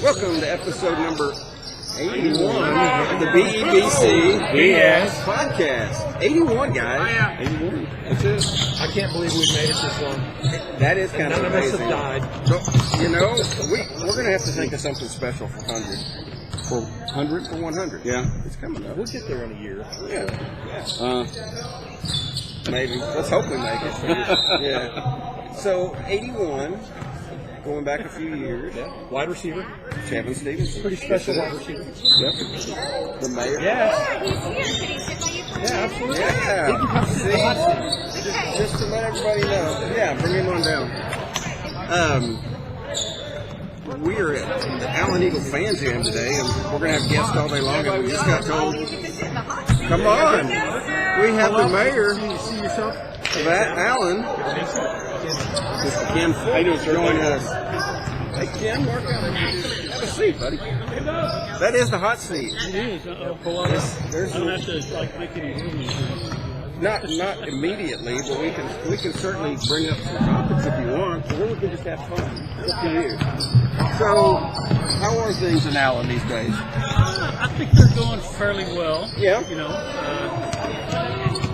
Welcome to episode number 81 of the BEBC BS Podcast. 81, guys. 81. That's it. I can't believe we've made it this long. That is kind of amazing. None of us have died. So, you know, we're going to have to think of something special for 100. For 100 for 100. Yeah. It's coming up. We'll get there in a year. Yeah. Maybe. Let's hope we make it. Yeah. So, 81. Going back a few years. Yeah. Wide receiver. Chapman Stevens. Pretty special wide receiver. Yep. The mayor. Yeah. Yeah, absolutely. Yeah. See? Just to let everybody know. Yeah, bring him on down. We are at the Allen Eagle Fan Jam today, and we're going to have guests all day long, and we just got told, come on. We have the mayor of Allen, Mr. Ken Ford, joining us. Hey, Ken, work out. Have a seat, buddy. That is the hot seat. It is. I don't have to make any movies. Not immediately, but we can certainly bring up some topics if you want, or we can just have fun. It's up to you. So, how are things in Allen these days? I think they're going fairly well. Yeah. You know,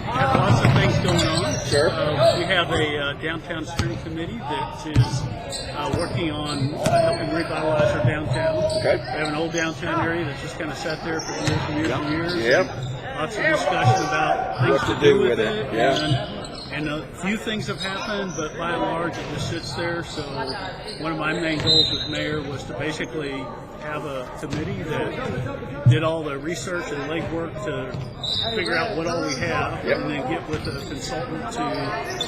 have lots of things going on. Sure. We have a downtown steering committee that is working on helping revitalize our downtown. Okay. We have an old downtown area that's just kind of sat there for years and years and years. Yep. Lots of discussion about things what to do with it. Yeah. And a few things have happened, but by and large it just sits there. So one of my main goals with mayor was to basically have a committee that did all the research and legwork to figure out what all we have, and then get with a consultant to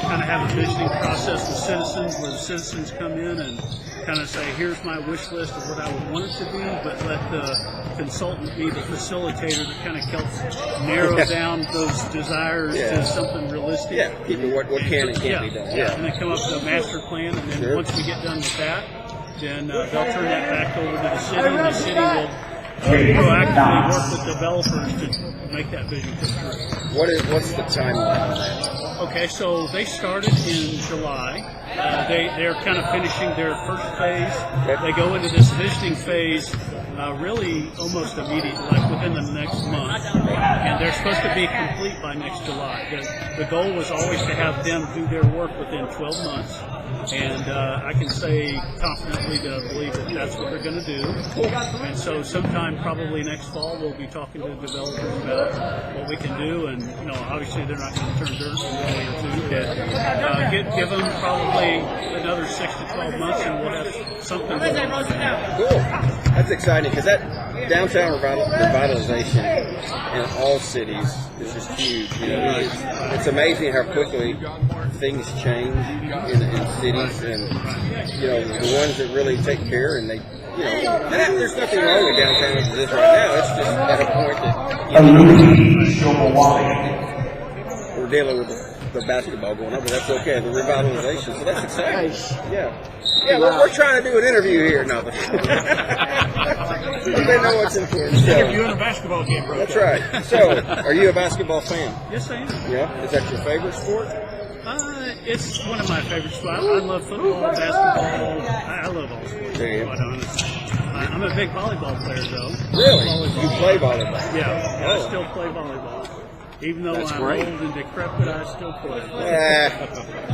kind of have a visioning process with citizens, where the citizens come in and kind of say, here's my wish list of what I would want it to be, but let the consultant be the facilitator that kind of helps narrow down those desires to something realistic. Yeah, keeping what can and can't be done. Yeah, and then come up with a master plan, and then once we get done with that, then they'll turn that back over to the city, and the city will proactively work with developers to make that vision come true. What's the timeline on that? Okay, so they started in July. They're kind of finishing their first phase. They go into this visioning phase really almost immediately, like within the next month. And they're supposed to be complete by next July. The goal was always to have them do their work within 12 months. And I can say confidently that I believe that that's what they're going to do. And so sometime probably next fall we'll be talking to developers about what we can do. And, you know, obviously they're not going to turn dirt in a day or two. But give them probably another 6 to 12 months and we'll have something going on. Cool. That's exciting, because that downtown revitalization in all cities is just huge. You know, it's amazing how quickly things change in cities, and you know, the ones that really take care, and they, you know, and there's nothing wrong with downtown as it is right now. It's just at a point that we're dealing with the basketball going on, but that's okay. The revitalization, so that's exciting. Yeah, we're trying to do an interview here now. They know what's important. You're in a basketball game, bro. That's right. So, are you a basketball fan? Yes, I am. Yeah. Is that your favorite sport? It's one of my favorite sports. I love football, basketball. I love all sports, quite honestly. I'm a big volleyball player, though. Really? You play volleyball? Yeah, I still play volleyball. Even though I'm old and decrepit, I still play.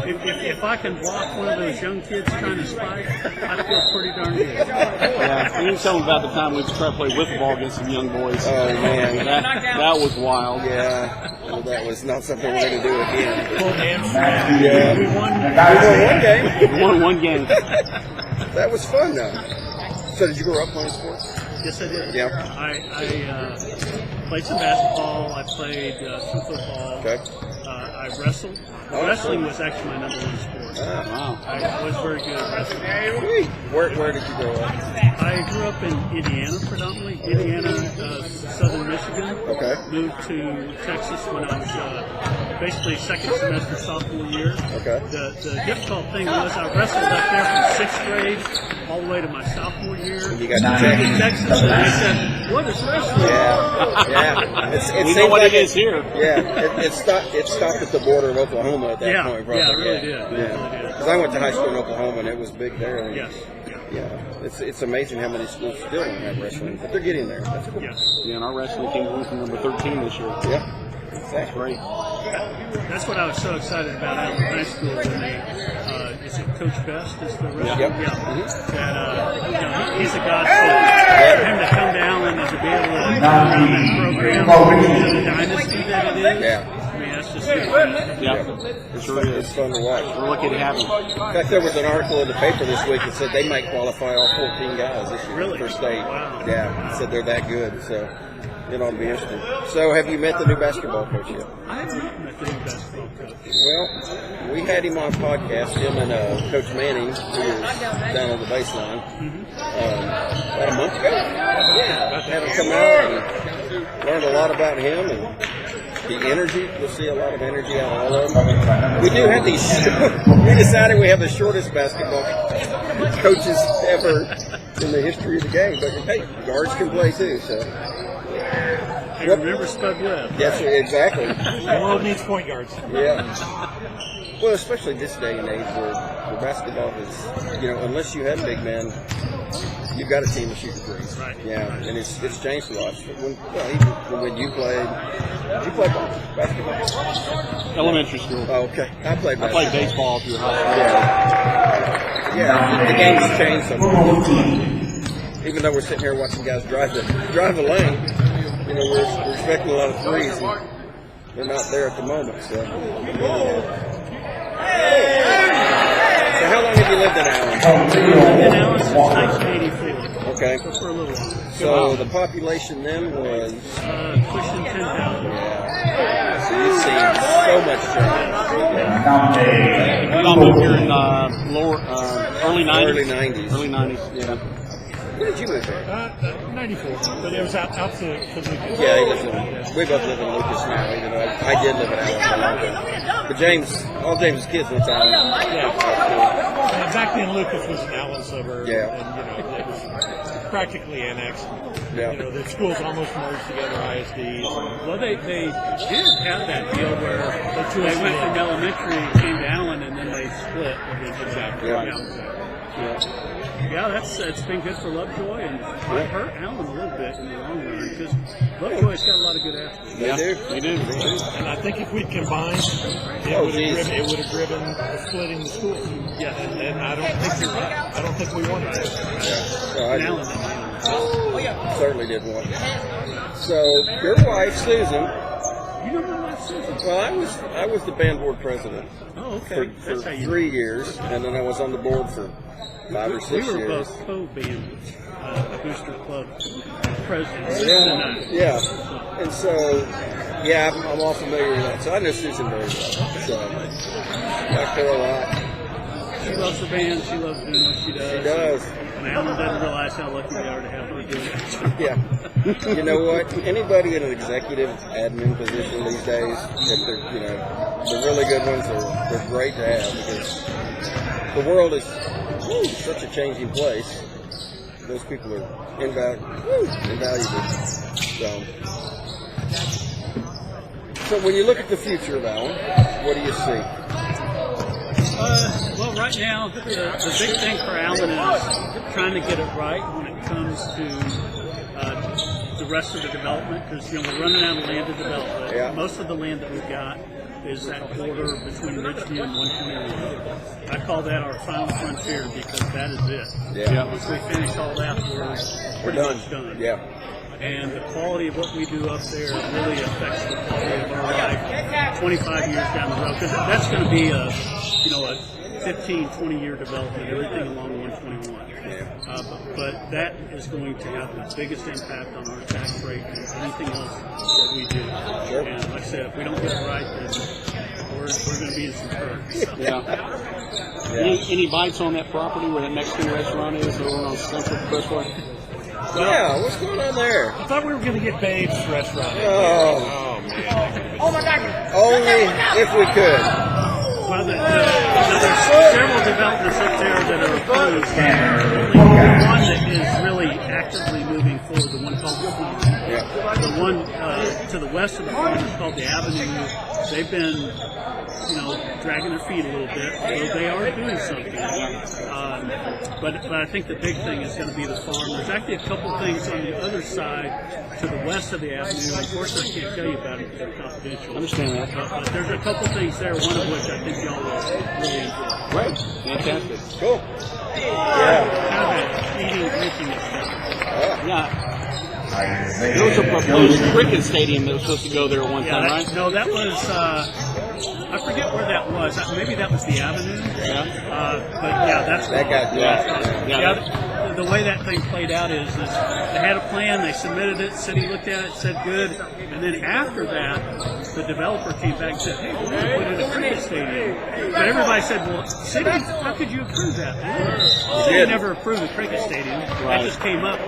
If I can block one of those young kids trying to spike, I feel pretty darn good. Yeah, you can tell them about the time we tried to play wiffle ball against some young boys. Oh, man. That was wild. Yeah. Well, that was not something we're going to do again. Yeah. We won one game. We won one game. That was fun, though. So did you grow up playing sports? Yes, I did. Yeah. I played some basketball. I played some football. Okay. I wrestled. Wrestling was actually my number one sport. Wow. I was very good at wrestling. Where did you grow up? I grew up in Indiana, predominantly. Indiana, southern Michigan. Okay. Moved to Texas when I was basically second semester sophomore year. Okay. The difficult thing was I wrestled up there from 6th grade all the way to my sophomore year. And you got to Texas, and they said, what is wrestling? Yeah. We know what it is here. Yeah. It stopped at the border of Oklahoma at that point. Probably. Yeah, it really did. Yeah. Because I went to high school in Oklahoma, and it was big there. Yes. it's amazing how many schools still don't have wrestling, but they're getting there. That's cool. Yeah, and our wrestling team went from number 13 this year. Yeah, That's great. That's what I was so excited about out of high school when they, is it Coach Best is the wrestler? Yep. Yeah. Mhm. That, he's a godsend. For him to come down and to be able to run that program, the dynasty that it is. Yeah. I mean, that's just good. Yeah, it sure It's is. fun to watch. We're lucky to have him. In fact, there was an article in the paper this week that said they might qualify all 14 guys this year Really? for state. Wow. Yeah, it said they're that good, so it ought to be interesting. So, have you met the new basketball coach yet? I have not met the new basketball coach. Well, we had him on podcast, him and Coach Manning, who is down on the baseline, about a month ago. Yeah, had him come out and learned a lot about him and the energy. You'll see a lot of energy out of all of them. We do have these. We decided we have the shortest basketball coaches ever in the history of the game. But hey, guards can play too. So. Hey, remember Spud Webb? Yes, exactly. The world needs point guards. Yeah. Well, especially this day and age where basketball is, unless you have big men, you've got a team of shooting threes. Right. Yeah, and it's changed a lot. Even when you played basketball? Elementary school. Oh, okay. I played I basketball. played baseball through high school. Yeah, the game's changed so much. Even though we're sitting here watching guys drive a lane, we're expecting a lot of threes. And they're not there at the moment. So how long have you lived in Allen? In Allen since 1984. Okay. So for a little while. So the population then was. Pushing 10,000. Yeah. So you've seen so much change. I moved here in early 90s. Early 90s. Early 90s, yeah. Where did you live there? 94, but it was out to Lucas. Yeah, we both live in Lucas now, even though I did live in Allen for a long time. But all James's kids went to Allen. Yeah. And back then, Lucas was an Allen suburb. Yeah. And, it was practically annexed. Yeah. The schools almost merged together, ISD. Well, they did have that deal where they went from elementary, came to Allen, and then they split. Exactly. Yeah, it's been good for Lovejoy, and it hurt Allen a little bit in the long run because Lovejoy's got a lot of good athletes. They do. And I think if we'd combined, it would have driven the splitting the schools. Yeah. And I don't think you're right. I don't think we wanted that. So I Allen. certainly did one. So your wife, Susan. You know my wife, Susan? Well, I was the band board president Oh, okay. for 3 years, and then I was on the board for 5 or 6 years. We were both co-band booster club presidents. Yeah. And so, I'm all familiar with that. So I know Susan very well. So I like her a lot. She loves the band. She loves doing what she does. She does. And Alan doesn't realize how lucky we are to have her doing it. Yeah. You know what? Anybody in an executive admin position these days, if they're, the really good ones, they're great to have because the world is such a changing place. Those people are invaluable. So when you look at the future of Allen, what do you see? Well, right now, the big thing for Allen is trying to get it right when it comes to the rest of the development because we're running out of land to develop. Yeah. Most of the land that we've got is that border between Ridgeview and One Community. I call that our final frontier because that is it. Yeah. Once we finish all that, we're pretty much done. Yeah. And the quality of what we do up there really affects the quality of our life 25 years down the road. Because that's going to be a 15, 20-year development, everything along 121. But that is going to have the biggest impact on our tax rate and anything else that we do. Sure. And like I said, if we don't get it right, then we're going to be in some curves. Any bites on that property where that Mexican restaurant is over on Central Braswell? Yeah, what's going on there? I thought we were going to get Babe's restaurant. Oh, man. Oh, my God. Only if we could. Well, there's several developments up there that are opposed. Only one that is really actively moving forward, the one called the Farm. Yeah. The one to the west of the farm is called the Avenue they've been, dragging their feet a little bit. So they are doing something. But I think the big thing is going to be the farm. There's actually a couple things on the other side to the west of the avenue. Unfortunately, I can't tell you about it because they're confidential. I understand that. But there's a couple things there, one of which I think y'all will really enjoy. Great. Fantastic. Cool. Kind of an eating, drinking experience. Yeah. There was a proposed cricket stadium that was supposed to go there at one time, right? No, that was, I forget where that was. Maybe that was the Avenue. Yeah. But yeah, that's That got the way that thing played out is they had a plan, they submitted it, city looked at it, said good, and then after that, the developer came back and said, hey, we're going to put in a cricket stadium. But everybody said, well, city, how could you approve that? The city never approved a cricket stadium. That just came up.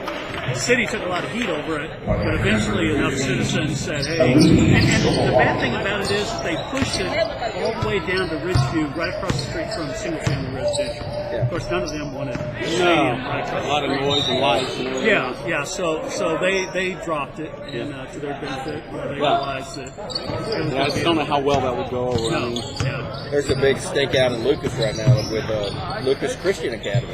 The city took a lot of heat over it, but eventually enough citizens said, hey, and the bad thing about it is that they pushed it all the way down to Ridgeview, right across the street from single-family residential. Of course, none of them wanted to stay in right across a lot of noise and lights. And yeah. So they dropped it, and to their benefit, they realized that. I just don't know how well that would go over. No, There's a big stink out in Lucas right now with Lucas Christian Academy.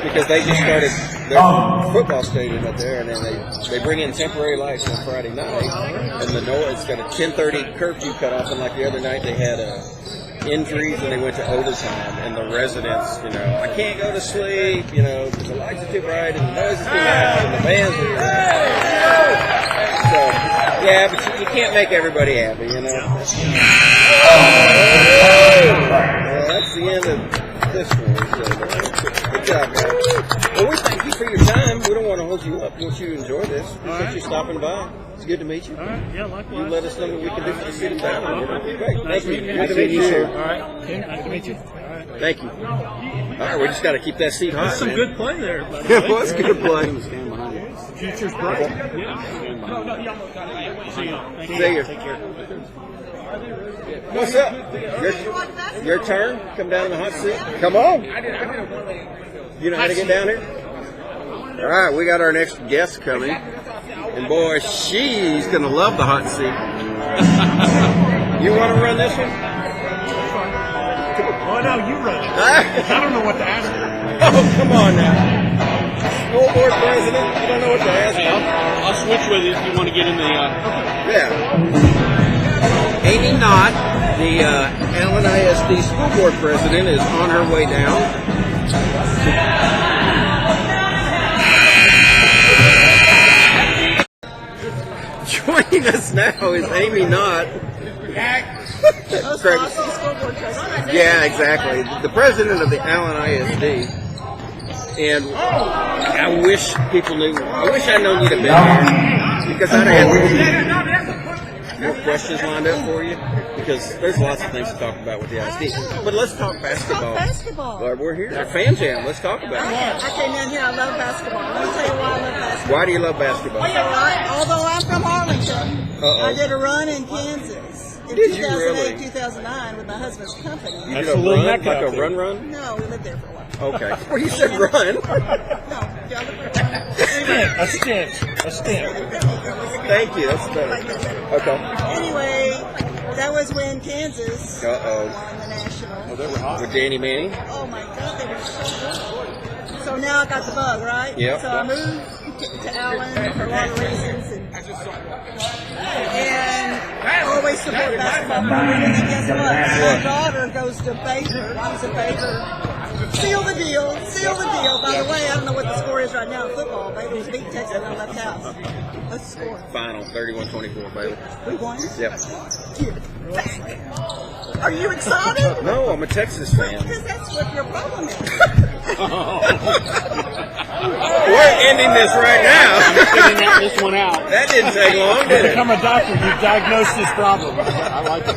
Because they just started their football stadium up there, and then they bring in temporary lights on Friday night, and the noise got a 10:30 curfew cut off, and like the other night they had injuries and they went to overtime, and the residents, I can't go to sleep, because the lights are too bright and the noise is too loud and the bands are so, yeah, but you can't make everybody happy, Well, that's the end of this one. So, good job, guys. Well, we thank you for your time. We don't want to hold you up. We want you to enjoy this. Appreciate you stopping by. It's good to meet you. All right, yeah, likewise. You let us know what we can do for the city town. Great. Nice Thank you. meeting you. Good to meet you, sir. All right, nice to meet you. All right. Thank you. All right, we just got to keep that seat hot. That's some man. good play there, by the way. It was good play. Future's bright. Yeah. See you. Thank you. See you. Take care. What's up? Your turn. Come down in the hot seat. Come on. You know how to get down here? All right, we got our next guest coming. And boy, she's going to love the hot seat. You want to run this one? Oh, no, you run it. I don't know what to ask her. Oh, come on now. School board president, you don't know what to ask. I'll switch with you if you want to get in the... Yeah. Amy Knott, the Allen ISD School Board President, is on her way down. Joining us now is Amy Knott. Yeah, exactly. The president of the Allen ISD. And I wish people knew. I wish I'd known you'd have been here because I'd have more questions lined up for you because there's lots of things to talk about with the ISD. But let's talk basketball. Well, we're here at Fan Jam. Let's talk about it. I came down here. I love basketball. Let me tell you why I love basketball. Why do you love basketball? Although I'm from Arlington, I did a run in Kansas in Did you 2008, really? 2009 with my husband's company. You did a run, like a run? No, we lived there for a while. Okay. Well, you said run. No, A stint. Thank you. That's better. Okay. Anyway, that was when Kansas won the national. Well, they were hot. With Danny Manning? Oh my God, they were so good. So now I got the bug, right? Yep. So I moved to Allen for a lot of reasons. And I always support basketball. And then guess what? My daughter goes to Baker. She's a Baker. Seal the deal. By the way, I don't know what the score is right now in football. Baker's beat Texas on left house. What's the score? Final, 31-24, baby. We won? Yep. Are you excited? No, I'm a Texas fan. Because that's what your problem is. We're ending this right now. Figuring this one out. That didn't take long, did it? Become a doctor. You diagnose this problem. I like it.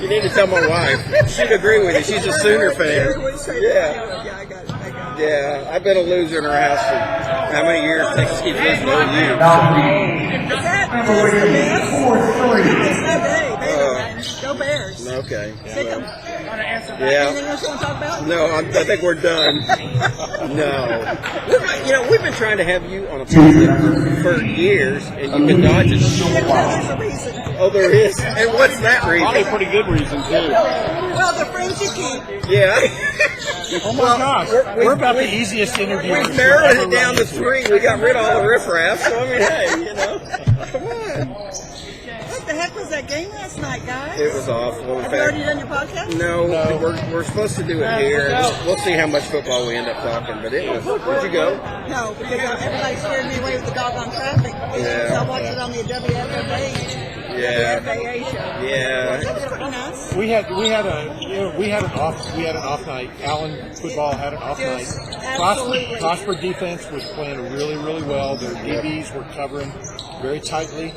You need to tell my wife. She'd agree with you. She's a Sooner fan. Yeah. Yeah, I got it. Yeah, I've been a loser in her house for how many years? Texas keeps losing all year. Go Bears. Okay. Pick 'em. Yeah. Anything else you want to talk about? No, I think we're done. No. We've been trying to have you on a podcast for years, and you've been dodging. There's a reason. Oh, there is? And what's that reason? Probably a pretty good reason, too. Well, the friends you keep. Yeah. Oh my gosh, we're about the easiest interview. We narrowed it down to 3. We got rid of all the riffraff. So, I mean, hey, come on. What the heck was that game last night, guys? It was awful. In Have you already fact, done your podcast? no, we're supposed to do it here. We'll see how much football we end up talking. But it was. Did you go? No, because everybody scared me away with the doggone traffic. Yeah. So I watched it on the WFFA. Yeah. WFAA show. Yeah. That was pretty nice. We had an off night. Allen football had an off Yes, night. absolutely. Prosper defense was playing really, really well. Their DBs were covering very tightly,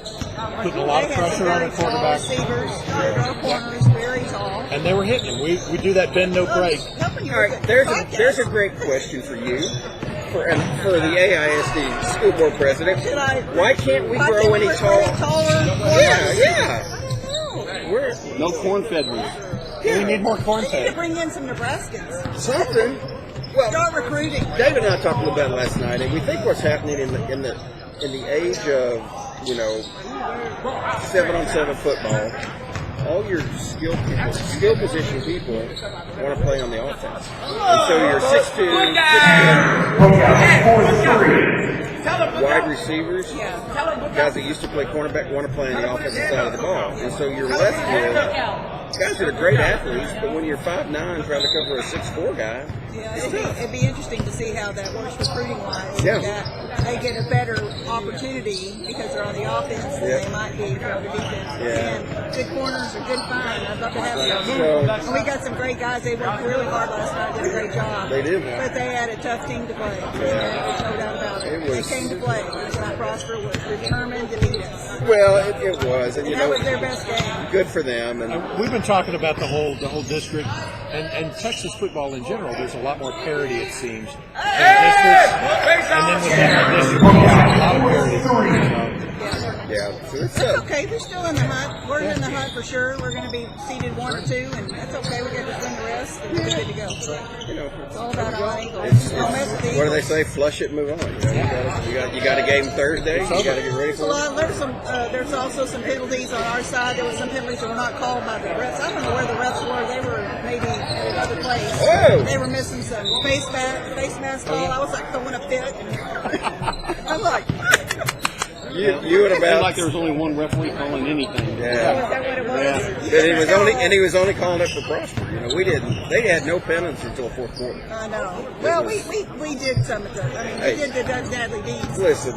putting a lot of They had some pressure on very the tall quarterback, receivers, draw corners, very tall. and they were hitting him. We do that bend no break. Helping you All right. with the There's podcast. a great question for you. For the AISD School Board President. Should I- Why can't we Why grow can't any we tall? grow any taller? Yeah. We're No corn-fed ones. We need more corn We need to fed. bring in some Nebraskans. something. Well, Start recruiting. David and I talked a little bit last night, and we think what's happening in the age of 7-on-7 football. All your skill position people want to play on the offense, and so your 6'2", 6'3" wide receivers, guys that used to play cornerback, want to play on the offensive side of the ball, and so your left field guys that are great athletes, but when you're 5'9", trying to cover a 6'4" guy, Yeah, it'd be interesting to see how that works recruiting-wise. Yeah. That they get a better opportunity because they're on the offense than they might be from the defense. Yeah. And good corners are good fine. I'd love to have them. So- And we got some great guys. They worked really hard last night. Did a great job. They did. But they had a tough team to play. Yeah. There's no doubt about it. It was- They came to play. Scott Prosper was determined to beat us. well, it was, and And that was their best game. good for them, and We've been talking about the whole district and Texas football in general. There's a lot more parity, it seems, in districts, and then within our district, we have a lot of parity. yeah, so it's That's okay. We're still in the hunt. We're in the hunt for sure. We're going to be seeded 1 or 2, and that's okay. We got to win the rest, and we're good to go. It's all about our ankles. Don't mess with the what do they Eagles. say? Flush it, move on. You got a game Thursday. You got to get ready for it. There's also some penalties on our side. There were some penalties that were not called by the refs. I don't know where the refs were. They were maybe in another place. Whoa. They were missing some face mask call. I was like throwing a fit. I'm like, You and It seemed about like there was only one referee calling anything. yeah. was that what it was? And he was only calling it for Prosper. They had no penalties until fourth quarter. I know. Well, we did some of the. I mean, Hey. we did the Doug Dadley deeds. Listen,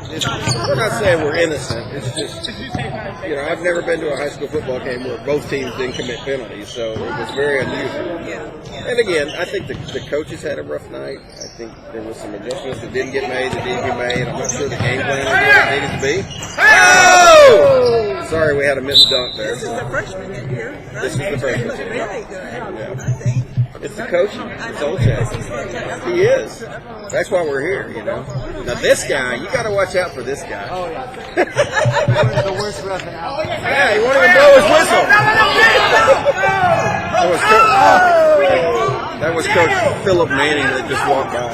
we're not saying we're innocent. It's just, I've never been to a high school football game where both teams didn't commit penalties, so it was very unusual. Yeah. And again, I think the coaches had a rough night. I think there was some adjustments that didn't get made, I'm not sure the game plan was what it needed to be. Oh! Sorry, we had a missed dunk there. This is the freshman in here. Right? This is the freshman. He looked very good. Yeah. I think. It's the coach. I It's know, old because chap. he's fantastic. He is. That's why we're here, Now this guy, you got to watch out for this guy. Oh yeah. The worst ref in Allen. Yeah, he won't even blow his whistle. That was Coach Philip Manning that just walked by.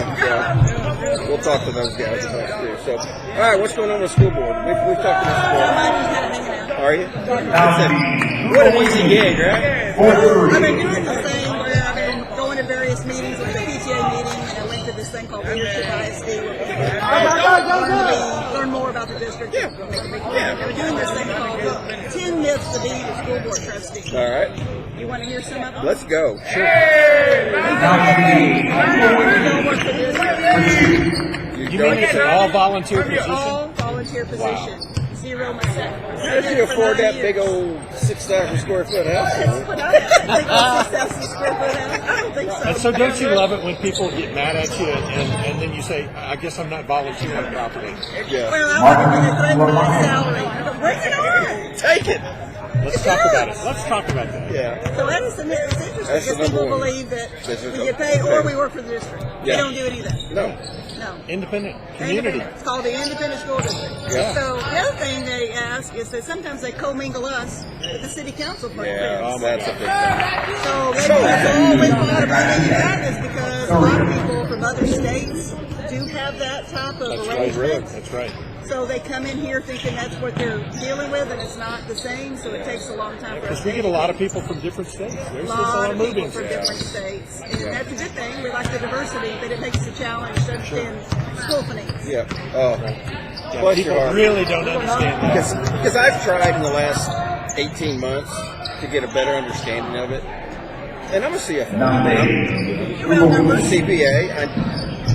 So we'll talk to those guys about it too. So, all right, what's going on with the school board? We've talked to the school board. Are you? What an easy gig, right? I've been doing the thing where I've been going to various meetings with the PTA meeting, and I went to this thing called Leadership ISD where we learn more about the district. Yeah. We're doing this thing called 10 Myths to be a School Board Trustee. All right, You want to hear some of them? let's go. Sure. You mean it's an all volunteer It's position? all volunteer position. Zero myself. How did you afford that big old 6,000 square foot house? That's what I think it's 6,000 square foot house. I don't think so. And so don't you love it when people get mad at you and then you say, I guess I'm not volunteering properly? Yeah. Well, I wasn't going to threaten my salary. Bring it on. Take it. Let's talk about it. Let's talk about that. Yeah. So Edison, it's interesting That's the because people number one. believe that This is we get paid or we work for the district. We Yeah. don't do it either. No. No. Independent community. Independent. It's called the Independent School District. Yeah. So the other thing they ask is that sometimes they commingle us with the city council for Yeah, friends. that's a big thing. So that's always a lot of money you have is because a lot of people from other states do have that type of That's right. arrangement. That's right. So they come in here thinking that's what they're dealing with, and it's not the same. So it takes a long time for us. Because we get a lot of people from different states. There's A just a lot lot of of people moving. from different states, and that's a good thing. We like the diversity, but it makes it a challenge to understand school finance. Yeah. Oh. Yeah, Bless people your heart. really don't understand that. Because I've tried in the last 18 months to get a better understanding of it. And I'm a CFO. I'm a CPA.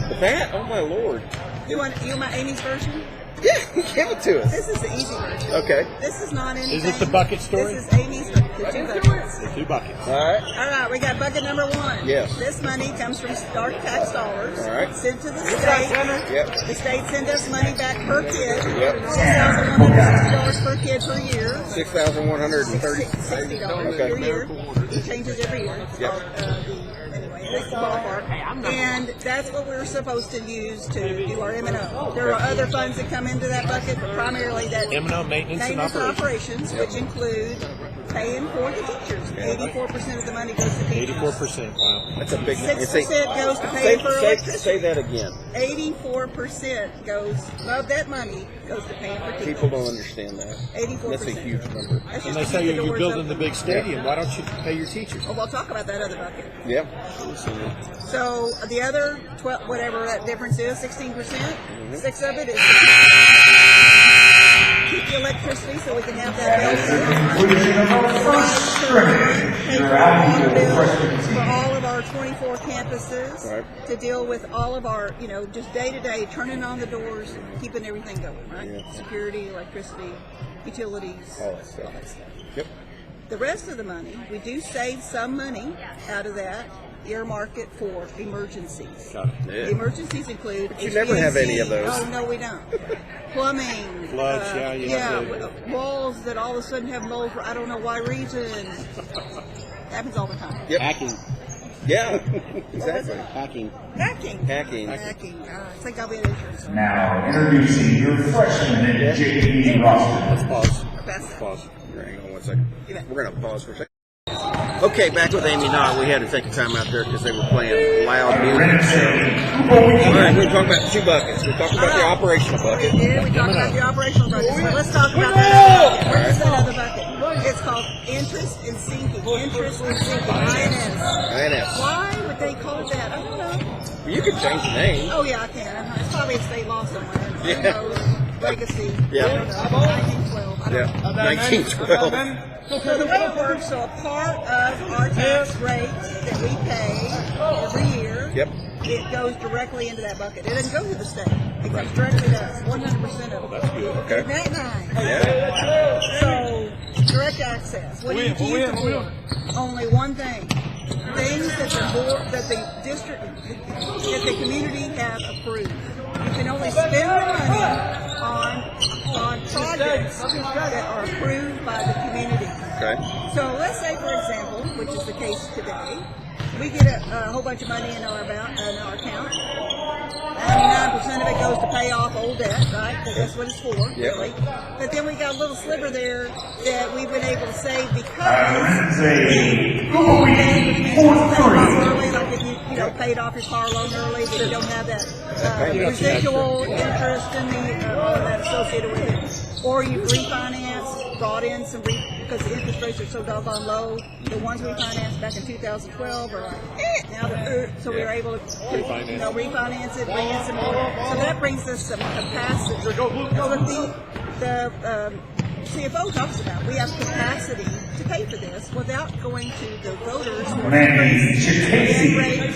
But that, oh my Lord. You want Amy's version? Yeah, give it to us. This is the easy version. Okay. This is not anything. Is it the bucket story? This is Amy's the 2 buckets. The 2 buckets. All right. All right, we got bucket number 1. Yes. This money comes from our tax dollars. All right. Sent to the state. Yep. The state sends us money back per kid. Yep. $6,160 per kid per year. $6,130. $60 Okay. per year. It changes every year. It's Yep. called, anyway, that's the ballpark. And that's what we're supposed to use to do our M&O. There are other funds that come into that bucket, but primarily that M&O, maintenance and operations. which include paying for the teachers. 84% of the money goes to teachers. 84%. Wow. That's a big 6% goes to paying for electricity. Say that again. 84% of that money goes to paying for teachers. People don't understand that. 84%. That's a huge number. That's And just they to say keep the you're doors building open. the big stadium. Why don't you pay your teachers? Oh, we'll talk about that other bucket. Yeah. So the other 12, whatever that difference is, 16%, 6 of it is keep the electricity so we can have that for all of our 24 campuses, Right. to deal with all of our, just day to day, turning on the doors, keeping everything going, right? Yeah. Security, electricity, utilities, All that stuff. Yep. The rest of the money, we do save some money out of that, earmark it for emergencies. Got it. The emergencies include you never have HVAC. any of those. Oh, no, we don't. Plumbing. Floods, you have walls that all of a sudden have mold for I don't know why reason. Happens all the time. Yep. Hacking. Yeah. Exactly. Hacking. Hacking. Hacking. I think I'll be an insurance. Now introducing your freshman JV roster. Pause. Pass it. Pause. Hang on one second. You bet. We're going to pause for a second. Okay, back with Amy Knott. We had to take a time out there because they were playing loud music. So, all right, we're talking about the 2 buckets. We're talking about the operational bucket. Yeah, we talked about the operational bucket. So let's talk about that other bucket. What is that other bucket? It's called interest and sinking. Interest and sinking. INS. Why would they call it that? I don't know. You could change the name. Oh, yeah, I can. It's probably a state law somewhere. Who Yeah. knows? Legacy. Yeah. I don't know. 1912. I don't know. Yeah. 1912. So the way it works, so a part of our tax rate that we pay every year, Yep. it goes directly into that bucket. It doesn't go to the state. It goes directly to us, 100% of it. That's good. Okay. Isn't that nice? Yeah. So, direct access. What do you use it for? Only one thing. Things that the board, that the district, that the community have approved. You can only spend the money on projects that are approved by the community. Okay. So let's say, for example, which is the case today, we get a whole bunch of money in our account. 99% of it goes to pay off old debt, right? Because that's what it's for, Yep. really. But then we got a little sliver there that we've been able to save because early, like if you paid off your car loan early, but you don't have that residual interest and all of that associated with it. Or you refinance, brought in some because the interest rates are so doggone low. The ones we financed back in 2012 are like, now they're, so we were able to refinance it, bring in some more. So that brings us some capacity. So the CFO talks about we have capacity to pay for this without going to the voters for rates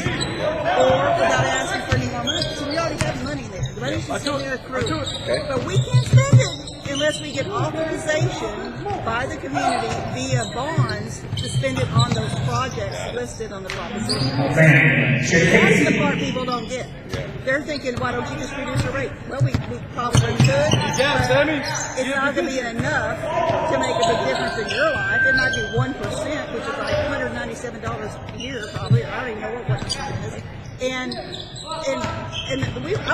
or without asking for any more money. So we already have money there. The money's just in there accrued. But we can't spend it unless we get authorization by the community via bonds to spend it on those projects listed on the proposition. That's the part people don't get. they're thinking, why don't you just reduce your rate? Well, we probably could. It's not going to be enough to make a big difference in your life. It might be 1%, which is like $197 a year, probably. I don't even know what 1% is. And I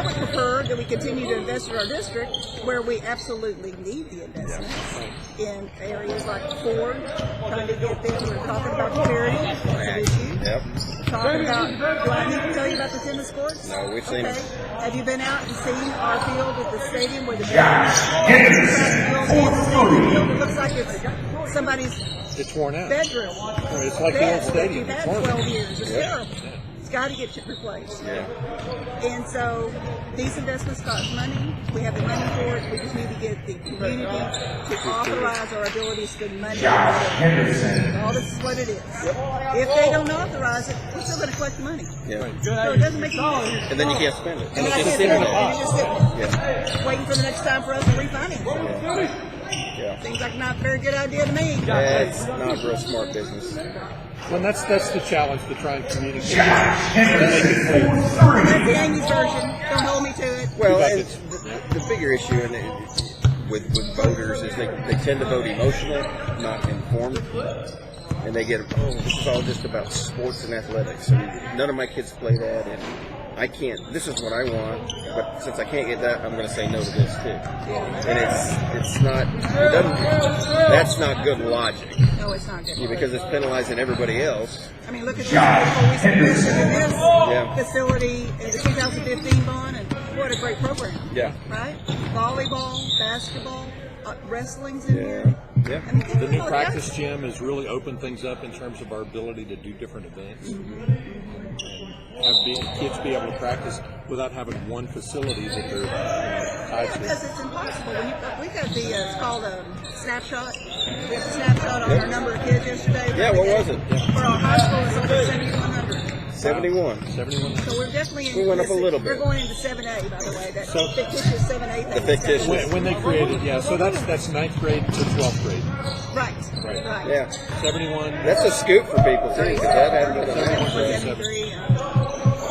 would prefer that we continue to invest in our district where we absolutely need the investment in areas like Ford, trying to get things. We're talking about parity, that's an issue. Yep. Talking about, do I need to tell you about the tennis courts? No, we've seen it. Have you been out and seen our field at the stadium where the Josh field Henderson. it looks like it's somebody's It's worn out. bedroom. It's like the old stadium. We've It's had worn 12 out. years. It's terrible. It's got to get replaced. And so these investments cost money. We have the money for it. We just need to get the community to authorize our ability to spend money. Josh Henderson. All this is what it is. If they don't authorize it, we're still going to collect the money. Yeah. So it doesn't make any sense. And then you can't spend it. And It's I just can't sitting in spend the it. pot. You're just sitting waiting for the next time for us to refinance. Yeah. Seems like not a very good idea to me. Yeah, it's not a real smart business. Well, that's the challenge to try and communicate. Josh Henderson. That's the Yankees version. Don't hold me to it. Well, and the bigger issue with voters is they tend to vote emotionally, not informed. And they get, this is all just about sports and athletics. And none of my kids play that, and I can't, this is what I want, but since I can't get that, I'm going to say no to this too. And it's not, that's not good logic. No, it's not good. Because it's penalizing everybody else. I mean, look at this before we invested in this Yeah. facility in the 2015 bond, and what a great program. Yeah. Right? Volleyball, basketball, wrestling's in here. Yeah. I mean, The new practice gym has really opened things up in terms of our ability to do different events. Have kids be able to practice without having one facility that they're tied Because to. it's impossible. We got the, it's called a snapshot. We have a snapshot on our number of kids yesterday. Yeah, what was it? For our high school, it's over 7,100. 71. 71. So we're definitely in We went up a little bit. We're going into 7A, by the way. That So- fictitious 7A thing. The fictitious. When they created, so that's 9th grade to 12th grade. Right. Yeah. 71. That's a scoop for people too, because that hadn't been done. 73.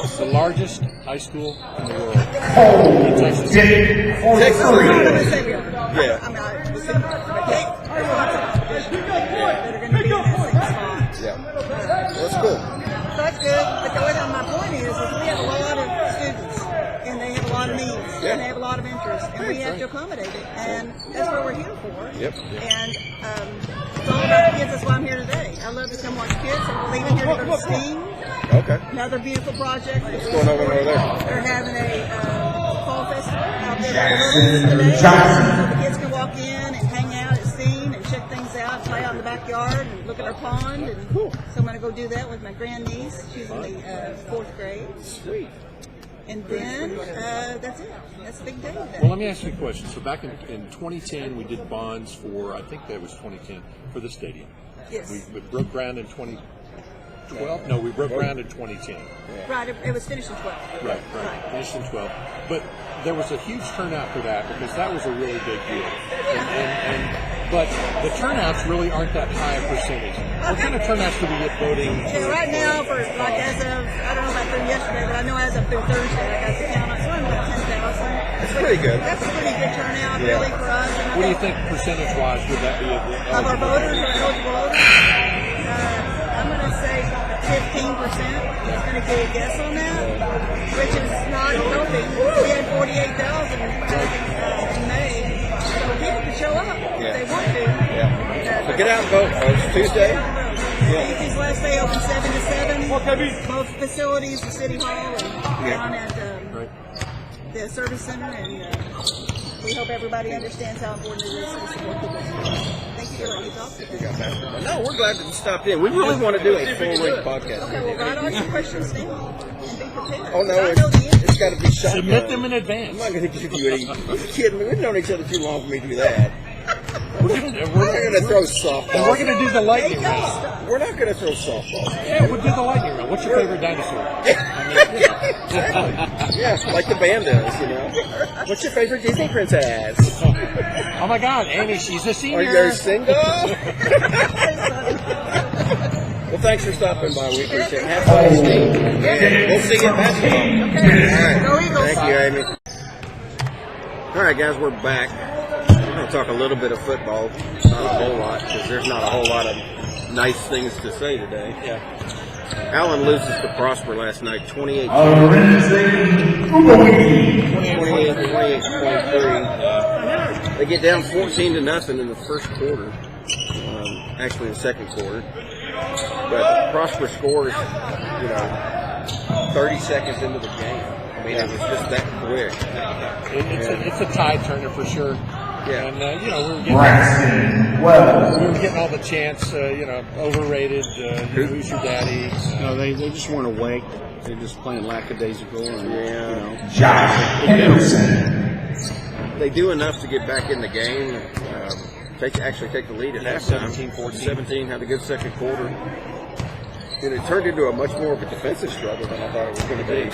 It's the largest high school in the world. Cole Texas. Dick for Texas. I'm not three. going to say we are. Yeah. I'm not. There's lots of competition that are going to be in that same spot. Yeah. Well, that's cool. So that's good. But my point is we have a lot of students, and they have a lot of needs, and they have a lot of interests, and we have to accommodate it, and that's what we're here for. Yep. And it's all about the kids. That's why I'm here today. I love to come watch kids. I'm leaving here to go to STEAM. Okay. Another beautiful project. What's going on over there? They're having a fall festival out there Jackson today. Johnson. So the kids can walk in and hang out at STEAM and check things out, play out in the backyard and look at our pond. And so I'm going to go do that with my grandniece. She's in the 4th grade. Sweet. And then that's it. That's a big day today. Well, let me ask you a question. So back in 2010, we did bonds for, I think that was 2010, for the stadium. Yes. We broke ground in 2012. No, we broke ground in 2010. Right. It was finished in 12. Right. Finished in 12. But there was a huge turnout for that because that was a really big deal. But the turnouts really aren't that high a percentage. What kind of turnouts do we get voting? Yeah, right now, for like as of, I don't know about through yesterday, but I know as of through Thursday, I got the count on something like 10,000. That's pretty good. That's a pretty good turnout, really, for us. And What do you think percentage-wise would that be? of our voters, our eligible voters? I'm going to say 15%. I'm going to give a guess on that, which is not healthy. We had 48,000 in May, so people can show up if they want to. So get out and vote, folks. Tuesday. Tuesday's last day, open 7 to 7. Both facilities, the city hall, and down at the service center, and we hope everybody understands how important it is to support the business. Thank you for letting me talk today. No, we're glad that you stopped in. We really want to do a full-length podcast. Okay, well, write all your questions down and be prepared. Oh, no, I know the answer. it's got to be shot. Submit them in I'm advance. not going to give you any. You're kidding me. We've known each other too long for me to do that. We're We're not going to throw softballs. going to do the lightning round. We're not going to throw softballs. Yeah, we'll do the lightning round. What's your favorite dinosaur? Yeah, like the band does, you know. What's your favorite Disney princess? Oh my God, Annie, she's a senior. Are you single? Well, thanks for stopping by. We appreciate it. Have fun, Steve. We'll see you at basketball. All right. Thank you, Amy. All right, guys, we're back. We're going to talk a little bit of football. Not a whole lot, because there's not a whole lot of nice things to say today. Yeah. Allen loses to Prosper last night, 28-23. They get down 14-0 in the first quarter. Actually, the second quarter. But Prosper scores, 30 seconds into the game. I mean, it was just that quick. It's a tide turner for sure. Yeah. And, we were getting all the chants, overrated, who's your daddy? No, they just weren't awake. They're just playing lackadaisical. And, Josh Henderson. They do enough to get back in the game. They actually take the lead at halftime. 17-14. 17 had a good second quarter. And it turned into a much more of a defensive struggle than I thought it was going to be.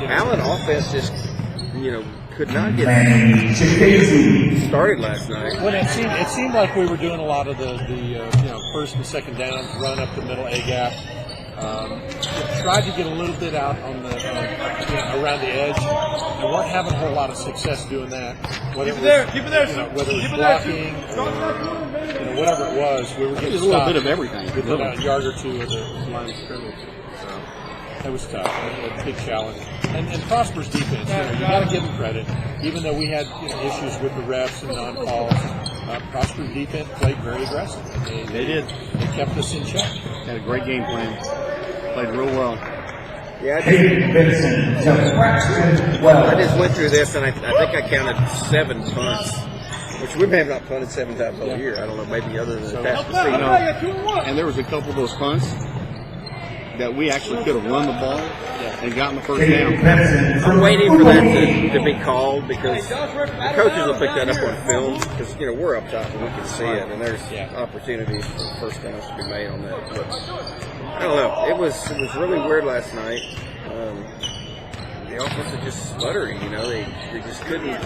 Allen offense just, could not get started last night. Well, it seemed like we were doing a lot of the first and second downs, run up the middle A gap. Tried to get a little bit out on the around the edge, and weren't having a whole lot of success doing that. Whether it was blocking or whatever it was, we were getting a little bit of everything. Within a yard or two of the line of scrimmage. So that was tough. A big challenge. And Prosper's defense, you got to give them credit. Even though we had issues with the refs and non-calls, Prosper's defense played very aggressive. They did. They kept us in check. Had a great game plan. Played real well. Yeah, I just went through this, and I think I counted 7 punts, which we may have not punted 7 times all year. I don't know, maybe other than the past. And there was a couple of those punts that we actually could have run the ball and gotten the first down. I'm waiting for that to be called, because the coaches will pick that up on film, because we're up top and we can see it, and there's opportunities for first downs to be made on that. But I don't know. It was really weird last night. The offense was just sputtering. They just couldn't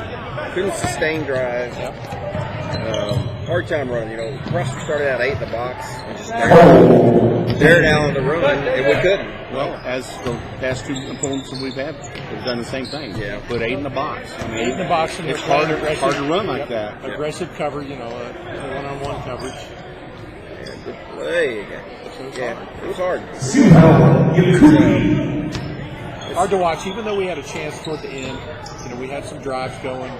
sustain drives. Hard time running. Prosper started out 8 in the box and just dared Allen to run, and we couldn't. Well, as the past 2 opponents that we've had, they've done the same thing. Yeah. Put 8 in the box. I mean, 8 in the box, and it's hard to run like that. Aggressive cover, one-on-one coverage. Yeah, good play. Yeah, it was hard. Hard to watch, even though we had a chance toward the end. We had some drives going.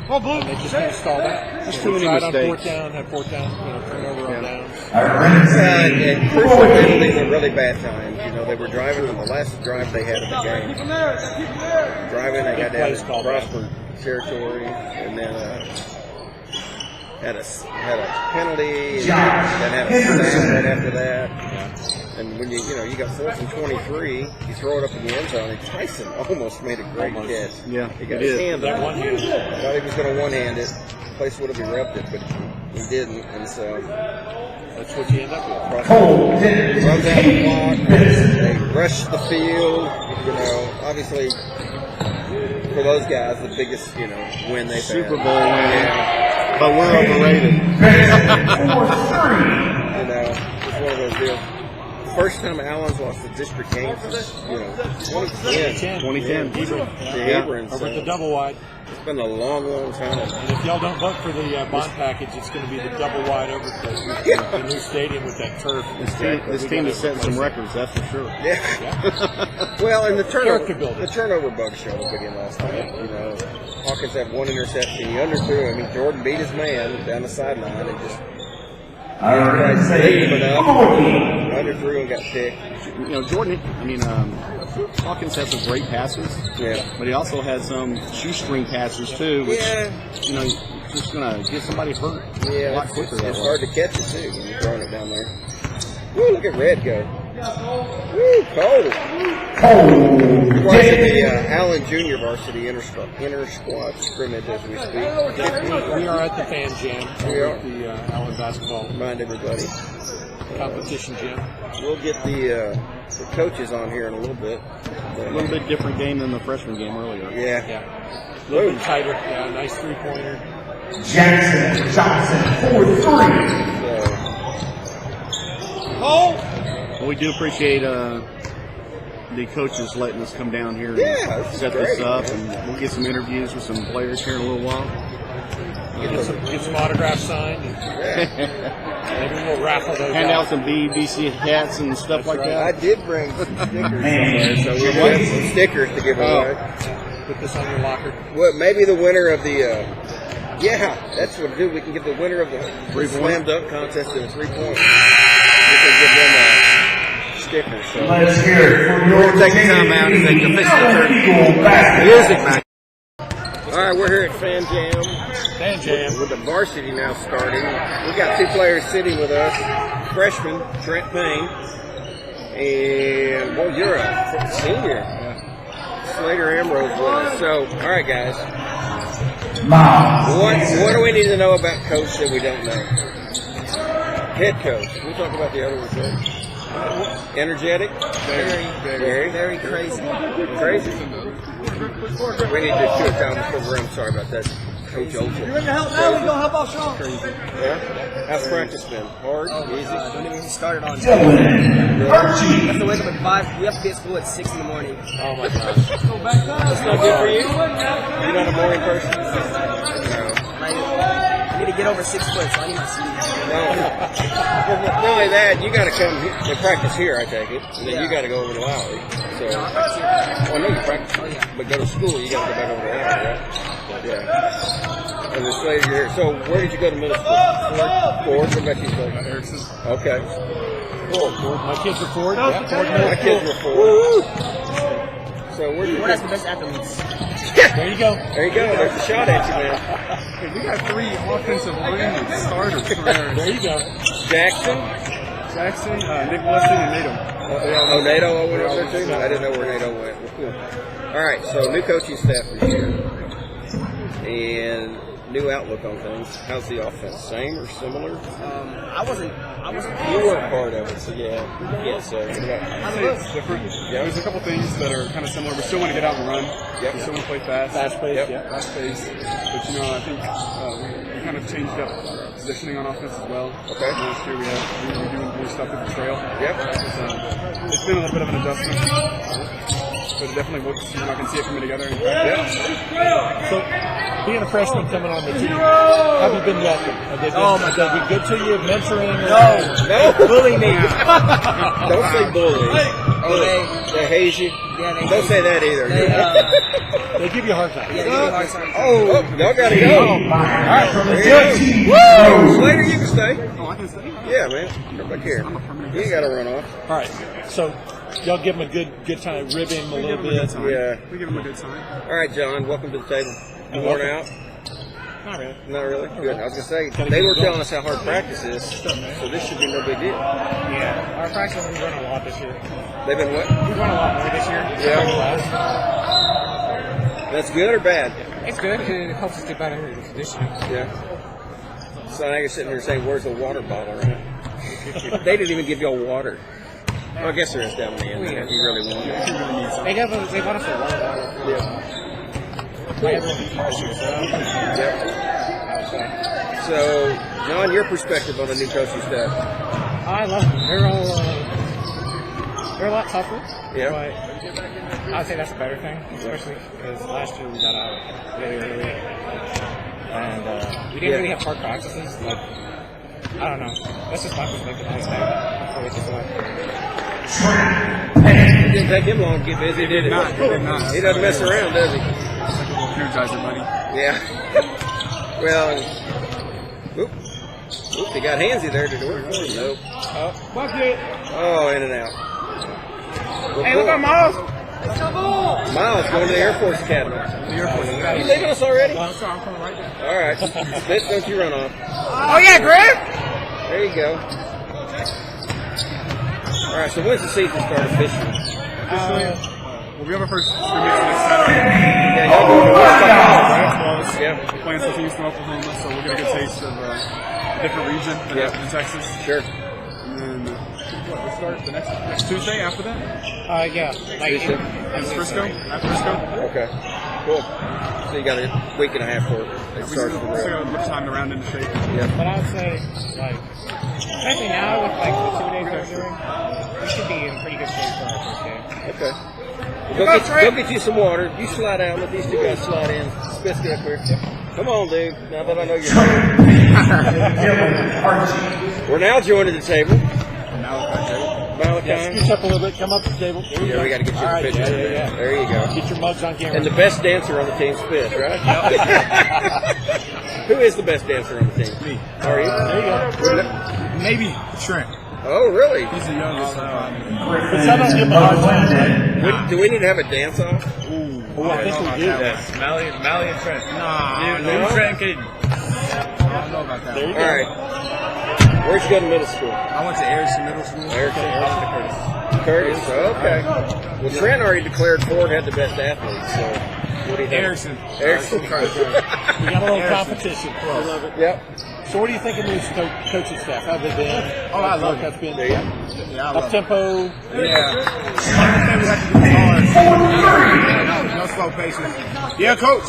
And they just kind of stalled out. Just too many tried mistakes. On 4th down, had 4th down, turnover on downs. And crucial penalties were really bad times. They were driving on the last drive they had of the game. Driving, they got down in Prosper territory, and then had a penalty, and then had a snap right after that. And when you got 4th and 23, you throw it up in the end zone, and Tyson almost made a great catch. Yeah, he got his hand that on one it. hand. Thought he was going to one-hand it. The place would have erupted, but he didn't, and so that's what you end up with. Runs out the clock. They rush the field. Obviously, for those guys, the biggest win they've Super had. Bowl win. Yeah. But we're overrated. It's one of those deals. First time Allen's lost a district game since 2010. 2010. Abrams. Over at the double wide. It's been a long, long time. And if y'all don't vote for the bond package, it's going to be the double wide overcoat. The new stadium with that turf. This team is setting some records, that's for sure. Yeah. Well, and the Character building. the turnover bug showed up again last night. Hawkins had 1 interception. He underthrew. I mean, Jordan beat his man down the sideline and just underthrew and got picked. Jordan, Hawkins has some great passes. Yeah. But he also has some shoestring passes too, which just gonna get somebody hurt a lot quicker. It's hard to catch it too when you're throwing it down there. Woo, look at Red go. Woo, cold. We're watching the Allen Junior Varsity inter-squad scrimmage as we speak. We are at the fan jam. We are. At the Allen basketball Remind everybody. competition jam. We'll get the coaches on here in a little bit. A little bit different game than the freshman game earlier. Yeah. A little bit tighter. Yeah, nice 3-pointer. Jackson Johnson for 3. So, Well, we do appreciate the coaches letting us come down here and set this up, and we'll get some interviews with some players here in a little while. Get some autographs signed. Maybe we'll raffle those Hand out some BEBC hats and stuff like that. I did bring some stickers somewhere, so we have some stickers to give away. Put this on your locker. Well, maybe the winner of the, that's what we do. We can give the winner of the slam dunk contest a 3-point. We can give them a sticker. So Let's hear it for we're your going to take the time out and take the music back. All right, we're here at Fan Jam. Fan Jam. With the varsity now starting. We've got 2 players sitting with us. Freshman, Trent Payne. And, well, you're a senior. Slater Ambrose with us. So, all right, guys. What do we need to know about Coach that we don't know? Head coach. Can we talk about the other one too? Energetic? Very crazy. Crazy? We need to do a time before I'm sorry about that. Coach Olson. You ready to help now? We're going to help off Sean. Yeah? How's practice been? Hard? Easy? Don't even start on time. We have to wake up at 5. We have to be at school at 6 in the morning. Oh my gosh. That's not good for you? You're not a morning person? No. I need to get over 6 foot, so I need to sleep. No. Not only that, you got to come and practice here, I take it. And then you got to go over to Lowry. So, well, I know you practice, but go to school, you got to go back over to Lowry, right? Yeah. And then Slater, you're here. So, where did you go to middle school? Ford. What about you, Slater? Erickson. Okay. Cool. My kids were Ford. Yeah, Ford. My kids were Ford. So, where did you Ford has the best athletes. There you go. There you go. There's a shot at you, man. Hey, we got 3 offensive linemen starters for ours. There you go. Jackson, Nick Blessing, and Nato. Oh, NATO went over there too? I didn't know where NATO went. Well, cool. All right, so new coaching staff this year. And new outlook on things. How's the offense? Same or similar? I wasn't. You weren't part of it, so yeah. So, I'd say it's different. Yeah. There's a couple things that are kind of similar. We still want to get out and run. Yep. We still want to play fast. Fast pace, Yep. Fast pace. But, I think we kind of changed up positioning on offense as well. Okay. Last year we were doing more stuff with the trail. Yep. It's been a little bit of an adjustment. But it definitely works. I can see it coming together. So, being a freshman coming on the team, have you been welcome? Have they been good to you, mentoring? No. Bully me. Don't say bully. They haze you. Yeah, they Don't say that either. They give you a hard time. Yeah, they give me a hard time. Oh, y'all gotta go. All right, Woo! Slater, you can stay. Oh, I can stay? Yeah, man. Come back here. You ain't gotta run off. All right. So, y'all give them a good time, rib him a little bit. Yeah. We give them a good time. All right, John. Welcome to the table. You worn out? Not really. Not really? Good. I was gonna say they were telling us how hard practice is, so this should be no big deal. Yeah, our practice we've run a lot this year. They've been what? We've run a lot more this year. Yeah. That's good or bad? It's good. It helps us get better in the conditioning. Yeah. So now you're sitting here saying, "Where's the water bottle?" Right? They didn't even give y'all water. Well, I guess there is down the end if you really want it. They got us a water bottle. Yeah. Everyone can keep this year, so. Yep. So, John, your perspective on the new coaching staff? I love them. They're a lot tougher. Yeah. But I'd say that's a better thing, especially because last year we got out really early. And we didn't really have hard practices. Like, I don't know. That's just my perspective on this thing. It didn't take him long to get busy, did it? Not. He doesn't mess around, does he? It's like a little energizer buddy. Yeah. Well, oop, he got handsy there to do it. Nope. Bucket! Oh, in and out. Well, Hey, look at Miles! Miles going to the Air Force Academy. You leaving us already? I'm sorry, I'm coming right there. All right. Vince, don't you run off. Oh, yeah, Greg! There you go. All right, so when's the season start officially? We'll be over first scrimmage next Saturday. Yeah, y'all going to Braswell. Yeah. Playing some teams from Oklahoma, so we'll get a good taste of a different region in Texas. Sure. And then we'll start the next Tuesday after that. Yeah. Tuesday. In Frisco. At Frisco. Okay. Cool. So you got a week and a half for it. It starts from there. Much time around in the shape. Yeah. But I would say, like, especially now with like the 2 days they're doing, we should be in pretty good shape for our first game. Okay. Well, go get you some water. You slide out. Let these two guys slide in. Spitz, get up here. Come on, dude. Now that I know you're here. We're now joining the table. Malachi. Yeah, scooch up a little bit. Come up to the table. There you go. We got to get you the picture. Yeah. There you go. Get your mugs on camera. And the best dancer on the team's Spitz, right? Who is the best dancer on the team? Me. Are you? There you go. Maybe Trent. Oh, really? He's the youngest. Do we need to have a dance off? Oh, I think we do. Mally and Trent. No. Trent and Caden. I don't know about that. There you go. All right. Where'd you go to middle school? I went to Erickson Middle School. Erickson. Curtis. Okay. Well, Trent already declared Ford had the best athlete, so what do you think? Erickson. We We got a little competition. I love it. Yep. So what do you think of this coaching staff? How have they been? Oh, I love That's been There you go. Yeah, I love up tempo. Yeah. No slow paces. Yeah, coach.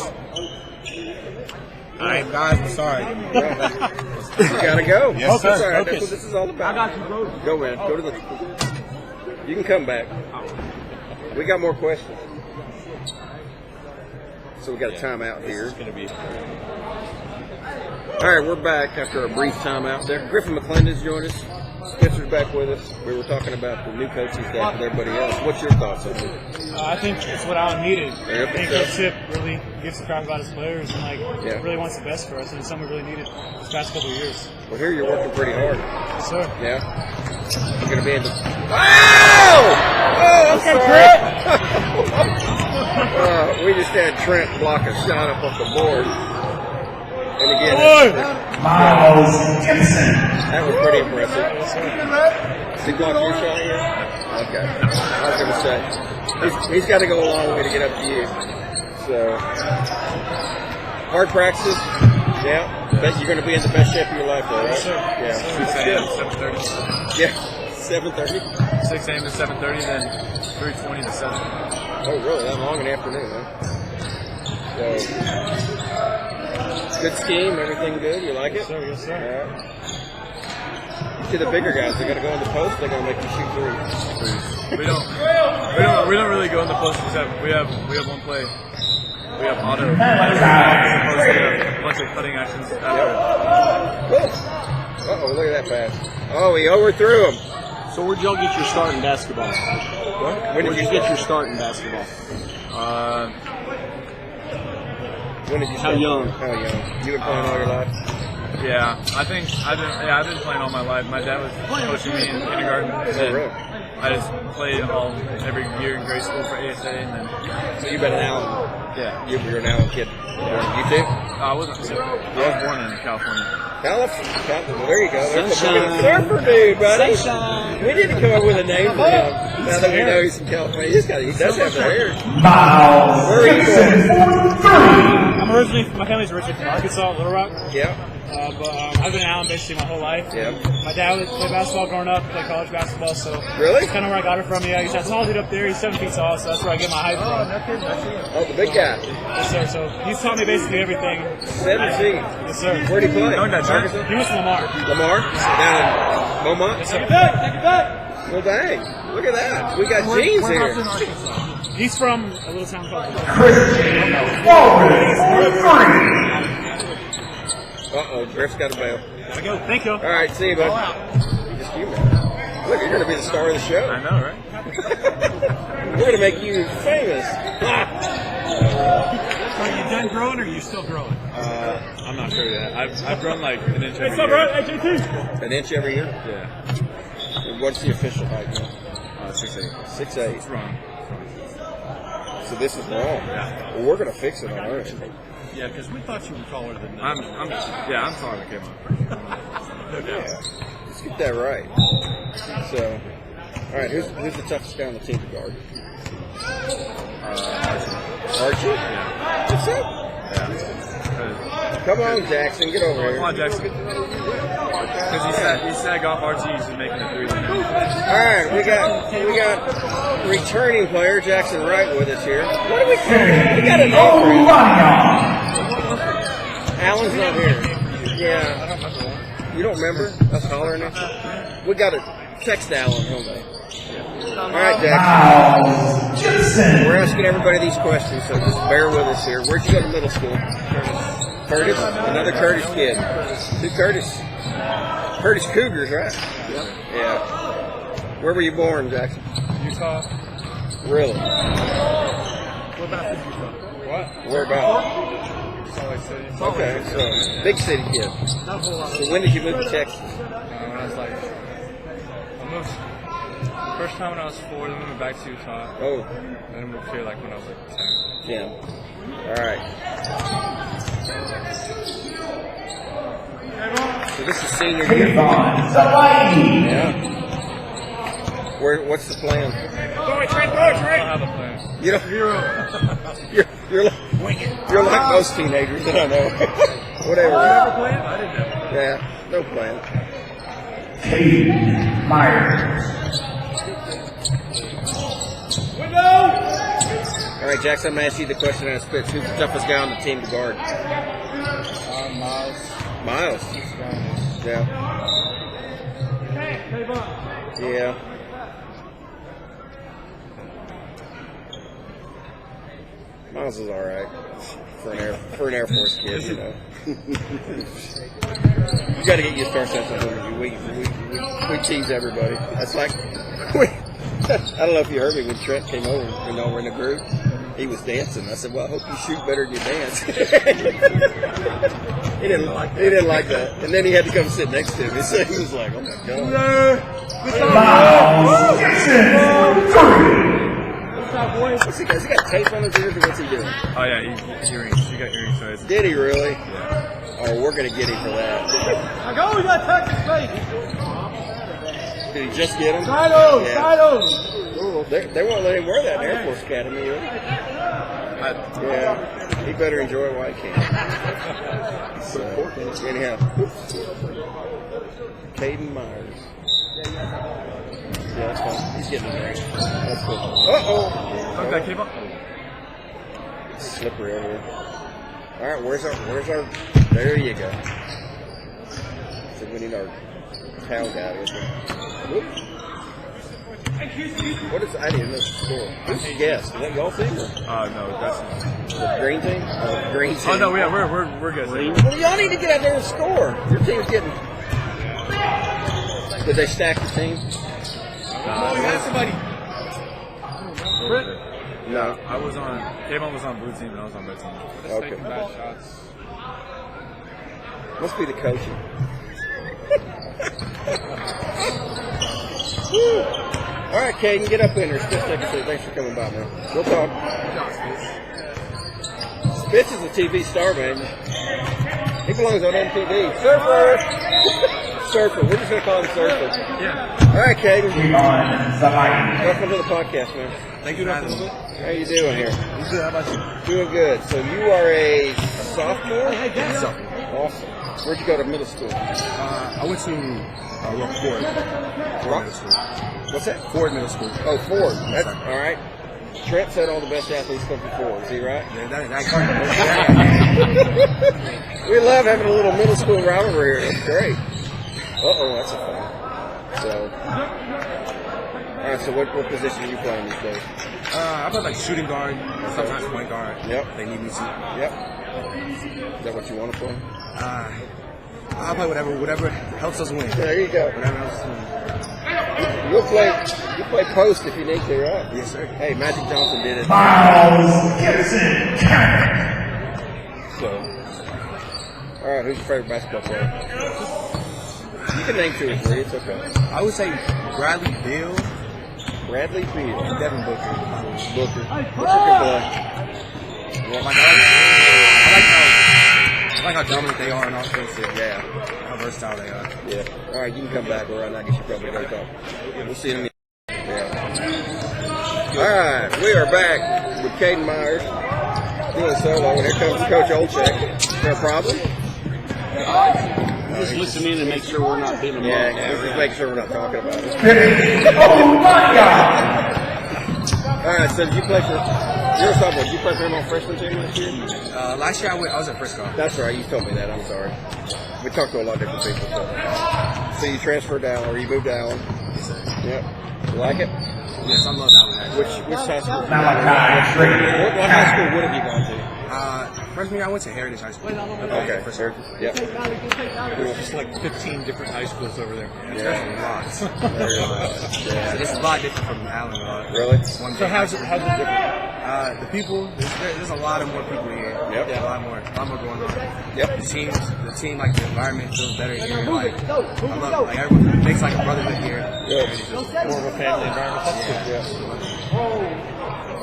All right, guys, I'm sorry. You gotta go. Yes, That's sir. all right. That's Focus. what this is all about. I got you. Go, man. Go to the. You can come back. We got more questions. So we got a timeout here. It's going to be. All right, we're back after a brief timeout there. Griffin McClendon's joined us. Spencer's back with us. We were talking about the new coaching staff and everybody else. What's your thoughts on it? I think it's what Allen needed. Yep. I think Coach Chip really gives a crap about his players and Yeah. really wants the best for us, and it's something we really needed this past couple of years. Well, here you're working pretty hard. Yes, sir. Yeah. You're going to be in the. Oh! Oh, okay, Trent! We just had Trent block a shot up off the board. And again, Miles Gibson. that was pretty impressive. Did he block your shot here? Okay. I was going to say. He's got to go a long way to get up to you. So, hard practices. Yeah. Bet you're going to be in the best shape of your life, though, right? Yes, sir. Yeah. 6 a.m. to 7:30. Yeah. 7:30. 6 a.m. to 7:30, then 3:20 to 7. Oh, really? That long in the afternoon, huh? So, good scheme. Everything good? You like it? Yes, sir. Yes, sir. All right. You see the bigger guys, they're going to go in the post, they're going to make you shoot threes. We don't really go in the post except we have one play. We have auto. We have a bunch of cutting actions after. Cool. Uh-oh, look at that pass. Oh, he overthrew him. So where'd y'all get your start in basketball? What? When Where'd did you get your start in basketball? When did you How start? young? How young? You been playing all your life? Yeah, I've been playing all my life. My dad was coaching me in kindergarten. Oh, really? I just played every year in grade school for ASA, and then So you've been an Allen. yeah. You're an Allen kid. You too? I wasn't. I was born in California. California. Well, there you go. There's the surfer dude, buddy. We need to come up with a name for him. Now that we know he's from California, he does have the hair. Miles Where are you Gibson from? for 3. My family's originally from Arkansas, Little Rock. Yeah. But I've been in Allen basically my whole life. Yeah. My dad played basketball growing up, played college basketball, so Really? that's kind of where I got it from. Yeah, he's that tall dude up there. He's 7 feet tall, so that's where I get my height from. Oh, the big guy. Yes, sir. So he's taught me basically everything. 17. Yes, sir. Where'd he play? He was from Lamar. Lamar? Down in Beaumont? Yes, sir. Well, dang. Look at that. We got jeans here. He's from a little town called. Christian Forward for 3. Uh-oh, Griff's got a bail. There we go. Thank you. All right, see you, bud. Just you, man. Look, you're going to be the star of the show. I know, right? We're going to make you famous. Are you done growing or are you still growing? I'm not sure yet. I've grown like an inch every What's up, year. bro? Hey, JT. An inch every year? Yeah. And what's the official height now? 6'8". 6'8". It's wrong. So this is wrong. Yeah. Well, we're going to fix it on our end. Yeah, because we thought you were taller than that. I'm taller than Kmart. No doubt. Yeah. Let's get that right. So, all right, who's the toughest guy on the team to guard? Archie? Yeah. What's up? Yeah. Come on, Jackson, get over Come here. on, Jackson. Because he said golf RTs and making a 3. All right, we got returning player Jackson Wright with us here. What do we call him? We got a name for him. Alan's not here. Yeah. You don't remember us hollering at you? We got to text Alan, don't we? All right, Jackson. We're asking everybody these questions, so just bear with us here. Where'd you go to middle school? Curtis? Another Curtis kid. Who Curtis? Curtis Cougars, right? Yep. Yeah. Where were you born, Jackson? Utah. Really? Whereabouts did you from? What? Whereabouts? Salt Lake City. Okay, so big city kid. So when did you move to Texas? When I was like, almost. First time when I was 4, then moved back to Utah. Oh. Then I moved here like when I was like 10. Yeah. All right. So this is senior year. Yeah. What's the plan? I don't have a plan. You know, you're like most teenagers. I don't know. Whatever. You have a plan? I didn't know. Yeah, no plan. Hayden Myers. All right, Jackson, I'm going to ask you the question I spit. Who's the toughest guy on the team to guard? Miles. Miles? Yeah. Yeah. Miles is all right for an Air Force kid, you know. You got to get your star sense of humor. We tease everybody. That's like I don't know if you heard me when Trent came over. You know, we're in a group. He was dancing. I said, "Well, I hope you shoot better than you dance." He didn't like that. And then he had to come sit next to him. So he was like, "Oh my god." What's he got? Has he got tape on his ears, or what's he doing? Oh yeah, earrings. He got earrings for his. Did he really? Yeah. Oh, we're gonna get him for that. we got Texas State. Did he just get him? Silos. Ooh, they won't let him wear that in Air Force Academy. Yeah, he better enjoy it while he can. So, anyhow, Caden Myers. Yeah, that's fine. He's getting there. That's cool. Uh-oh. Okay, keep up. It's slippery over here. All right, where's our? There you go. So we need our towel guy. Whoops. What is? I didn't know the score. Who's the guest? Is that y'all team? No, that's The green team. Oh, the green team. Oh no, yeah, we're good. Well, y'all need to get out there and score. Your team's getting. Did they stack the team? Somebody. No. I was on. Kayvon was on blue team and I was on red team. Just Okay. taking bad shots. Must be the coaching. All right, Caden, get up in there. Spitz, take a seat. Thanks for coming by, man. We'll talk. Spitz is a TV star, man. He belongs on MTV. Surfer. We're just going to call him Surfer. Yeah. All right, Caden. Welcome to the podcast, man. Thank you for having me. How you doing here? You good? How about you? Doing good. So you are a sophomore? Yeah, sophomore. Awesome. Where'd you go to middle school? I went to Ford. Middle school. What's that? Ford Middle School. Oh, Ford. That's all right. Trent said all the best athletes come from Ford. Is he right? Yeah, We love having a little middle school rivalry here. It's great. That's a fun. So, all right. So, what position are you playing these days? I play like shooting guard, sometimes point guard. Yep. They need me to. Yep. Is that what you want to play? I'll play whatever helps us win. There you go. Whatever helps us win. You play post if you need to, right? Yes, sir. Hey, Magic Johnson did it. Miles Gibson. So, all right, who's your favorite basketball player? You can name 2 or 3. It's okay. I would say Bradley Beal. Bradley Beal. Devin Booker. Booker. What's your good boy? Yeah. I like how dominant they are in offense. Yeah. How versatile they are. Yeah. All right, you can come back, but right now I guess you probably got to talk. We'll see you in a minute. Yeah. All right, we are back with Caden Myers doing solo, and here comes Coach Olchek. Is there a problem? Just listen in and make sure we're not beating them up. Yeah, just make sure we're not talking about it. Oh my God! All right, so did you play for your sophomore? Did you play for him on freshman team last year? Last year I was at Frisco. That's right. You told me that. I'm sorry. We talked to a lot of different people. So you transferred to Allen, or you moved to Allen? Yes, sir. Yep. You like it? Yes, I love that one. Which high school? Malachi What high school would have you gone to? Freshman year I went to Heritage High School. Okay. Yep. There's like 15 different high schools over there. Yeah. Lots. So this is a lot different from Allen. Really? So how's it different? The people, there's a lot of more people here. Yep. A lot more going on. Yep. The team, like the environment feels better here. Like, I love, like everyone makes like a brotherhood here. Good. It's just More of a family environment. Yeah.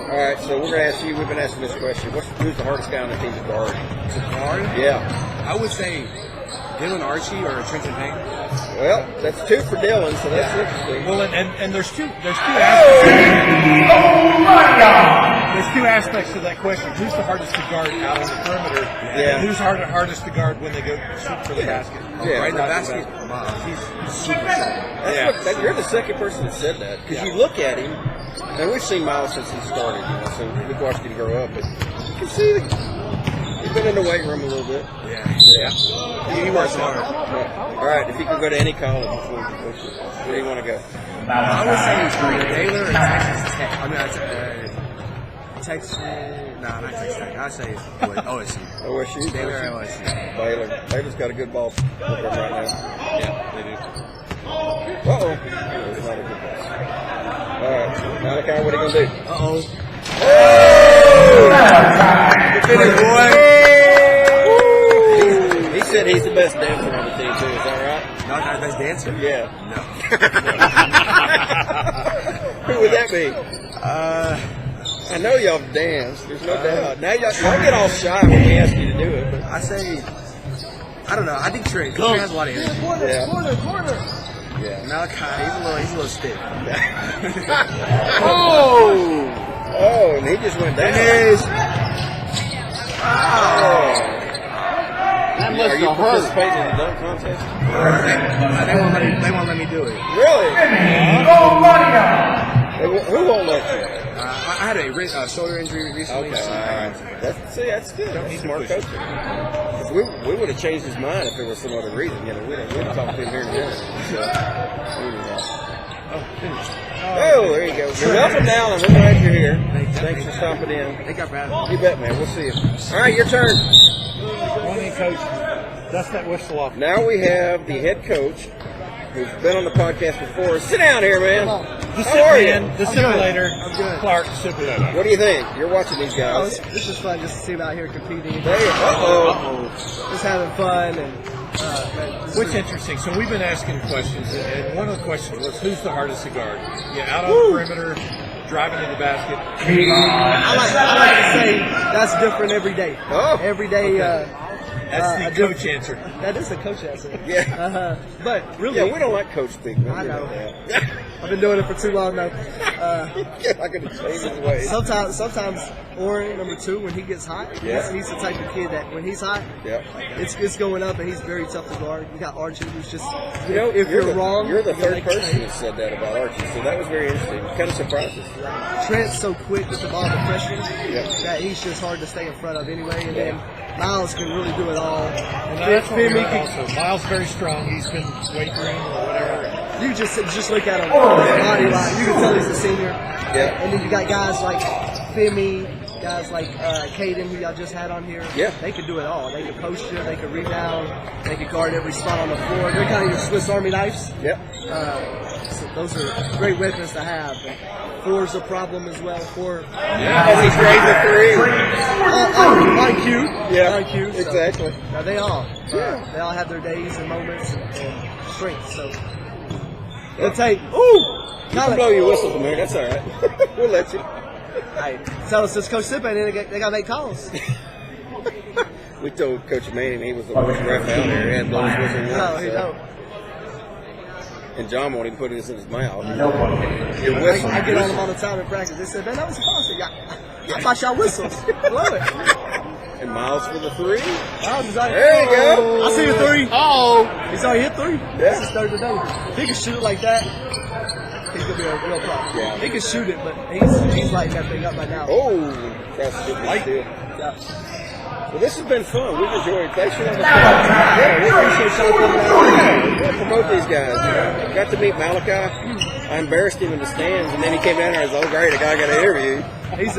All right, so we're going to ask you, we've been asking this question. Who's the hardest guy on the team to guard? to guard. Yeah. I would say Dylan Archie or Trenton Payne. Well, that's 2 for Dylan, so that's interesting. Well, and there's two aspects. There's 2 aspects to that question. Who's the hardest to guard out on the perimeter? Yeah. And who's hardest to guard when they go shoot for the basket? Yeah. Right in the basket. Wow, he's super set. You're the second person that said that. Because you look at him, and we've seen Miles since he started, so we've watched him grow up, but you can see he's been in the weight room a little bit. Yeah. He works hard. Yeah. All right, if you could go to any college before you coach, where do you want to go? I would say Baylor or Texas Tech. I mean, Texas. Nah, not Texas Tech. I'd say OSU. OSU? Baylor or OSU. Baylor. Baylor's got a good ball program right now. Yeah, they do. Uh-oh. It's not a good pass. All right. Malachi, what are you going to do? Uh-oh. He said he's the best dancer on the team, too. Is that right? Not the best dancer? Yeah. No. Who would that be? I know y'all dance. There's no doubt. Now y'all get all shy when we ask you to do it. But I say, I don't know. I think Trey has a lot of energy. yeah. Yeah. Malachi, he's a little stiff. Oh, and he just went down. Are you participating in the dunk contest? They won't let me do it. Really? Who won't let you? I had a shoulder injury recently. Okay, all right. That's good. That's smart coaching. We would have changed his mind if there was some other reason. We'd have talked to him here in a minute. So, oh, there you go. Well, welcome down. I'm glad you're here. Thanks for stopping in. Thank you for having me. You bet, man. We'll see you. All right, your turn. Morning, Coach. Dust that whistle off. Now we have the head coach who's been on the podcast before. Sit down here, man. How are you? The simulator. I'm good. Clark simulator. What do you think? You're watching these guys. This is fun just to see them out here competing. Uh-oh. Just having fun and Which interesting. So we've been asking questions, and one of the questions was, who's the hardest to guard? Yeah, out on the perimeter, driving to the basket. I like to say that's different every day. Oh, every day. That's the coach answer. That is the coach answer. Yeah. But really, yeah, we don't like coach speak. Man. I know. I've been doing it for too long now. You're not going to change his ways. Sometimes Oren, number 2, when he gets hot, he's the type of kid that when he's hot, it's going up, and he's very tough to guard. You got Archie, who's just if you're wrong, you're the third person that said that about Archie, so that was very interesting. Kind of surprised us. Trent's so quick with the ball, the freshman, that he's just hard to stay in front of anyway, and then Miles can really do it all. And that's what we heard also. Miles very strong. He's been weight room or whatever. You just look at him, body line. You can tell he's a senior. Yeah. And then you got guys like Femi, guys like Caden, who y'all just had on here. Yeah. They could do it all. They could post you. They could rebound. They could guard every spot on the floor. They're kind of your Swiss Army knives. Yep. So those are great weapons to have. 4's a problem as well. 4. And he's raised a 3. On cue. Yeah. On cue. So, Exactly. they all have their days and moments and strengths. So it'll take. You can blow your whistle from there. That's all right. We'll let you. Hey, so since Coach Sippe, they got to make calls. We told Coach Manning he was the worst ref out there. He had blown his whistle once. No, he don't. And John won't even put this in his mouth. I get on them all the time in practice. They said, man, that was awesome. I bought y'all whistles. I love it. And Miles for the 3. Miles is already. There you go. I see a 3. Oh. He's already hit 3. Yeah. This is third today. If he can shoot it like that, he's gonna be a real problem. Yeah. He can shoot it, but he's lighting that thing up right now. Oh, that's a good one, too. Yeah. Well, this has been fun. We've enjoyed it. Thanks for having us. Yeah, we appreciate y'all coming out. We'll promote these guys. Got to meet Malachi. I embarrassed him in the stands, and then he came down there and was, oh, great, a guy got an interview. He's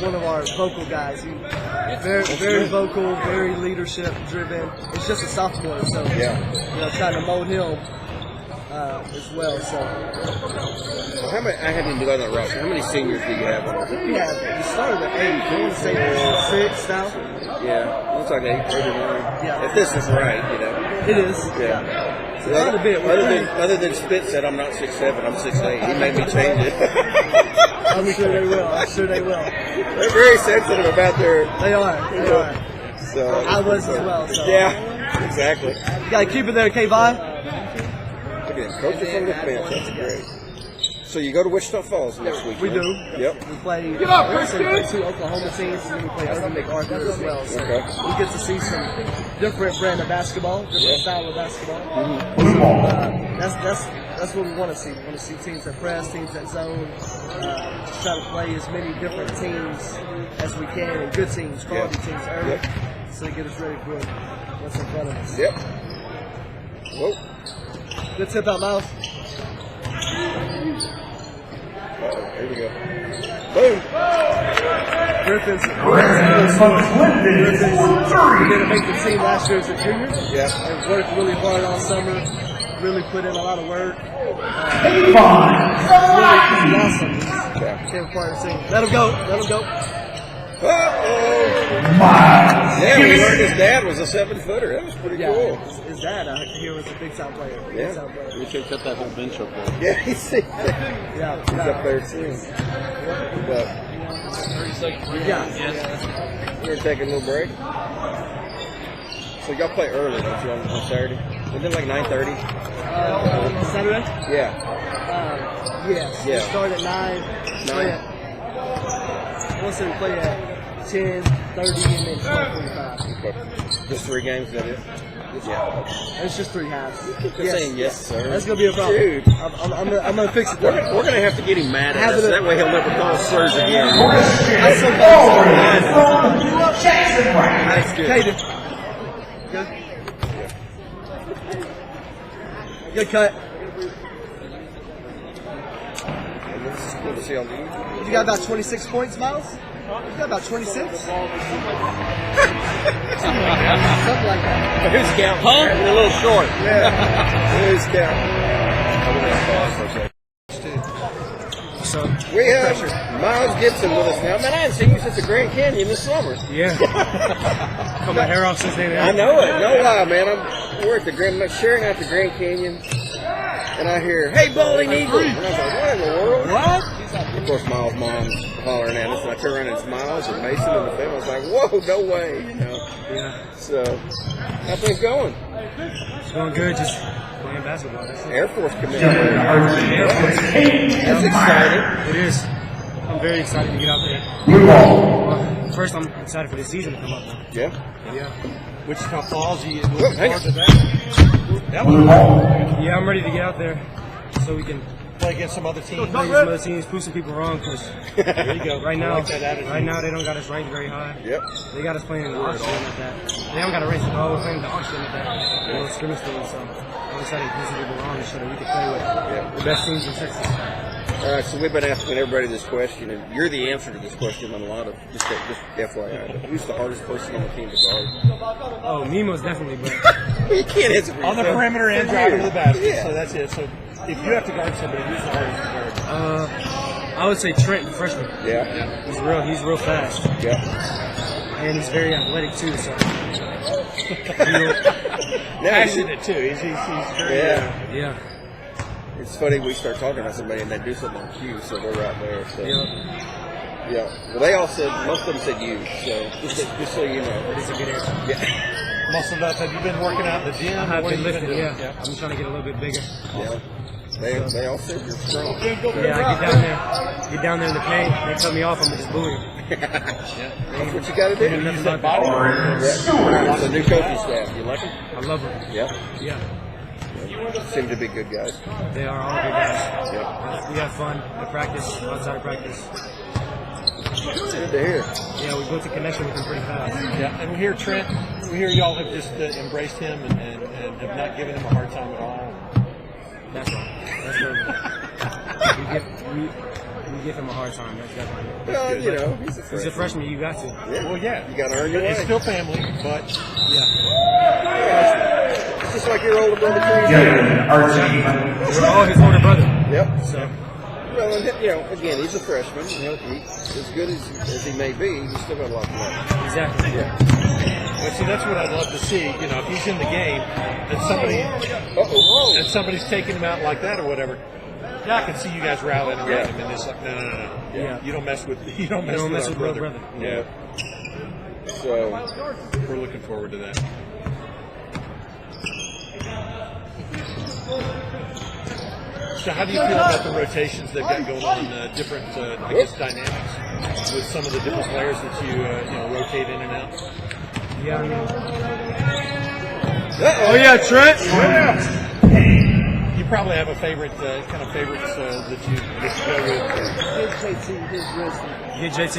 one of our vocal guys. Very vocal, very leadership driven. It's just a sophomore, so trying to mold him as well. So how many? I haven't even done that roster. How many seniors do you have? We started at 8. I want to say 6 now. Yeah, looks like 8, 9. Yeah. If this is right, It is. Yeah. Quite a bit. Other than Spit said I'm not 6'7", I'm 6'8". He made me change it. I'm sure they will. They're very sensitive about their. They are. So I was as well. So. Yeah, exactly. You gotta keep it there, K-Vi. Look at him, coaches on the bench. That's great. So you go to Wichita Falls next week? We do. Yep. We play 2 Oklahoma teams, and then we play Irving MacArthur as well. So we get to see some different brand of basketball, different style of basketball. That's what we want to see. We want to see teams that press, teams that zone. Try to play as many different teams as we can, and good teams, quality teams early, so get us ready for what's in front of us. Yep. Whoa. Good tip out, Miles. There we go. Boom. Griffins didn't make the team last year as a junior. Yeah. And worked really hard all summer. Really put in a lot of work. Really awesome. Became part of the team. Let him go. Yeah, we learned his dad was a 7-footer. That was pretty cool. His dad, I hear, was a big time player. We should cut that whole bench up there. Yeah, he's up there too. But we're gonna take a little break. So y'all play early, don't you, on Saturday? Isn't it like 9:30? Saturday? Yeah. Yes. Yeah. We start at 9. Once we play at 10:30 and then 12:45. Okay. Just 3 games, is that it? Yeah. It's just 3 halves. You're saying yes, sir. That's gonna be a problem. Dude. I'm gonna fix it. We're gonna have to get him mad at us. That way he'll never call us sirs again. That's good. Caden. Good cut. You got about 26 points, Miles? You got about 26? Something like that. Who's counting? Huh? We're a little short. Yeah. Who's counting? So we have Miles Gibson with us now. Man, I haven't seen you since the Grand Canyon this summer. Yeah. Cut my hair off since then. I know it. No lie, man. We're at the sharing out the Grand Canyon, and I hear, "Hey, Balding Eagle!" And I was like, "What in the world?" What? Of course, Miles' mom's hollering at us, and I turn around and it's Miles and Mason and the family. I was like, "Whoa, no way!" Yeah. So, how things going? It's going good. Just playing basketball. Air Force committed. That's exciting. It is. I'm very excited to get out there. Well, first, I'm excited for the season to come up now. Yeah. Wichita Falls, you hang looking forward to that? Yeah, I'm ready to get out there so we can play against some other teams. Play against some other teams, prove some people wrong. Because there you go. Right now, like that attitude. they don't got us ranked very high. Yep. They got us playing in the auction at that. They don't got us ranked low, playing the auction at that. Scrimmage team, so I'm excited to prove some people wrong and show that we can play with the best teams in Texas. All right, so we've been asking everybody this question, and you're the answer to this question on a lot of just FYI. But who's the hardest person on the team to guard? Oh, Nemo's definitely, but you can't answer for on the yourself. perimeter and driving to the basket. Yeah. So that's it. So if you have to guard somebody, who's the hardest to guard? I would say Trent, the freshman. Yeah. He's real fast. Yeah. And he's very athletic too. So. Passionate too. He's very. Yeah. It's funny we start talking about somebody and they do something on cue, so they're right there. So. Yeah. Well, they all said, most of them said you, so just so you know. It's a good answer. Yeah. Muscled up. Have you been working out in the gym? I've been lifting, yeah. I've been trying to get a little bit bigger. Yeah. They all said you're strong. Yeah, I get down there in the paint. They cut me off. I'm just booing. That's what you got to do. You use that body. The new coaching staff, you like them? I love them. Yep. Yeah, Seem to be good guys. they are all good guys. Yep. We have fun at practice, outside of practice. It's good to hear. Yeah, we built a connection with them pretty fast. Yeah, and we hear Trent. We hear y'all have just embraced him and have not given him a hard time at all. That's right. We give him a hard time. That's definitely. Well, you know, he's a He's a freshman. freshman. You got to. Yeah. Well, yeah. You got to earn your way. It's still family, but Yeah. It's just like your older brother. Jalen Archie. We're all his older brother. Yep. So. Well, and, you know, again, he's a freshman. You know, as good as he may be, he's still got a lot to learn. Exactly. Yeah. But see, that's what I'd love to see. You know, if he's in the game and somebody's taking him out like that or whatever, yeah, I can see you guys rallying around him and it's like, no. Yeah. You don't mess with our brother. Yeah. So We're looking forward to that. So how do you feel about the rotations they've got going on, different, I guess, dynamics with some of the different players that you rotate in and out? Yeah, I mean. Oh yeah, Trent. You probably have a favorite, kind of favorites that you just go with. Get JT?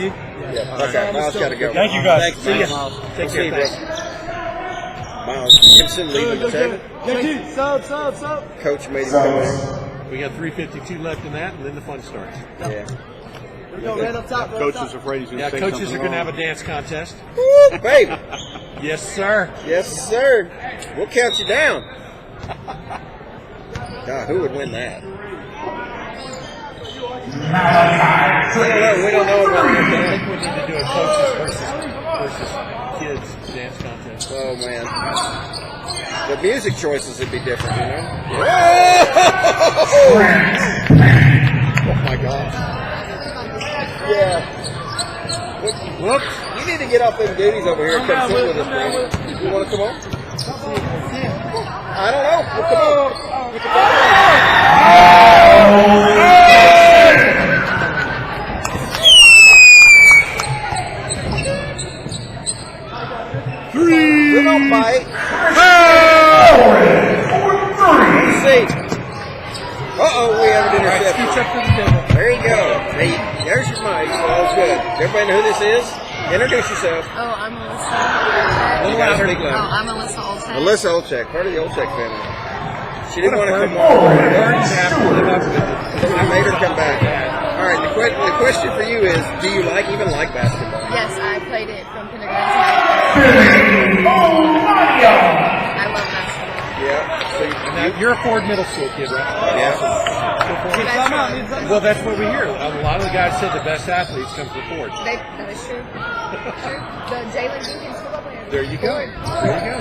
Yeah. Okay. Miles got to go. Thank you, guys. Thanks, see ya. Take See you, care. bro. Miles Gibson leaving the table. Sup. Coach made him come in. We got 3:52 left in that, and then the fun starts. Yeah. Right up top. Coach is afraid he's going to Yeah, say coaches something are going to have wrong. a dance contest. Woo, baby. Yes, sir. Yes, sir. We'll count you down. God, who would win that? We don't know I about think that. we need to do a coaches versus kids dance contest. Oh, man. The music choices would be different, you know? Oh, my God. Yeah. Whoops. You need to get off them duties over here and come sit with us, man. You want to come on? I don't know. Well, come on. You can Three. Don't bite. Let's see. Uh-oh, we have an interception. There you go. There's your mic. So that was good. Everybody know who this is? Introduce yourself. Oh, I'm Melissa. You gotta speak Oh, loud. I'm Melissa Olsen. Melissa Olchek, part of the Olchek family. She didn't want to come on. I made her come back. All right, the question for you is, do you even like basketball? Yes, I played it from kindergarten to 9th grade. I love basketball. Yeah. Now, you're a Ford Middle School kid, right? Yeah. Well, that's what we hear. A lot of the guys said the best athletes come from Ford. That is true. True. The Jalen Jenkins football player. There you go. There you go.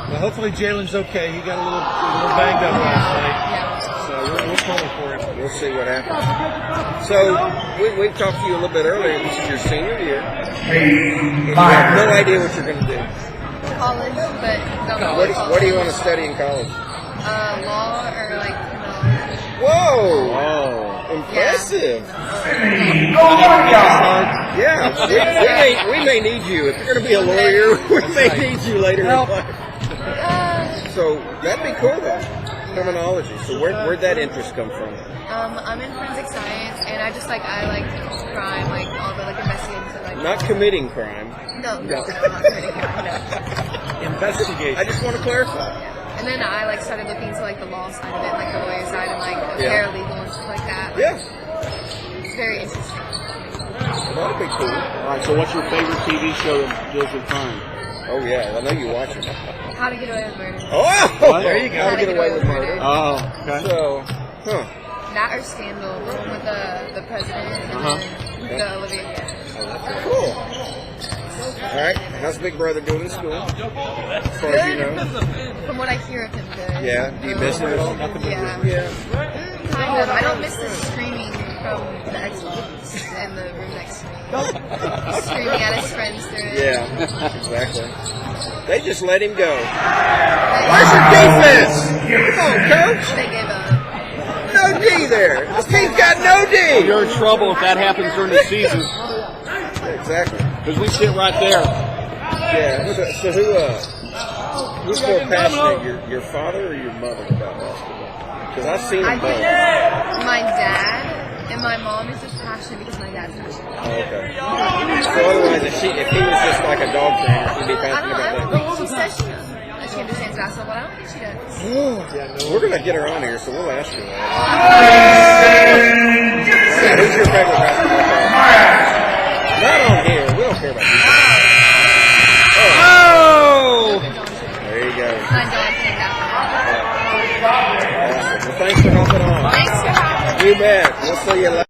Well, hopefully Jalen's okay. He got a little banged up last night. Yeah. So we're pulling for him. We'll see what happens. So, we've talked to you a little bit earlier. This is your senior year. You have no idea what you're going to do. College, but don't know What do you want to study in college? law or like Whoa! Impressive. Yeah, we may need you. If you're going to be a lawyer, we may need you later in life. So that'd be cool though. Criminology. So where'd that interest come from? I'm in forensic science, and I like crime, like all the investigations and like. Not committing crime. No, not committing crime. No. Investigation. I just want to clarify. And then I started looking into the law side of it, like the lawyer side, and paralegal and stuff like that. Yeah. It's very interesting. That'd be cool. All right, so what's your favorite TV show that deals with crime? Oh yeah, I know you watch it. How to Get Away with Murder. Oh, there you go. How to Get Away with Murder. Oh, okay. So, That or Scandal, the one with the president and then the Olivia. Cool. All right, how's Big Brother doing in school? As far as you know. From what I hear of him, good. Yeah. Do you miss him at all? Yeah. Kind of. I don't miss the screaming from the Xbox and the room next to me. Screaming at his friends through it. Yeah, exactly. They just let him go. Where's your defense? Come on, coach. They gave up. there. This team's got no D. You're in trouble if that happens during the season. Exactly. Because we sit right there. Yeah. So who's more passionate, your father or your mother about basketball? Because I've seen them both. My dad and my mom is just passionate because my dad's passionate. Oh, okay. So otherwise, if he was just like a dog trainer, he'd be passionate about that. Well, she says she understands basketball, but I don't think she does. We're going to get her on here, so we'll ask her that. Who's your favorite basketball player? Not on here. We don't care about you. Oh! There you go. My dog saying that. Awesome. Well, thanks for hopping on. Thanks for having me. You bet. We'll see you later.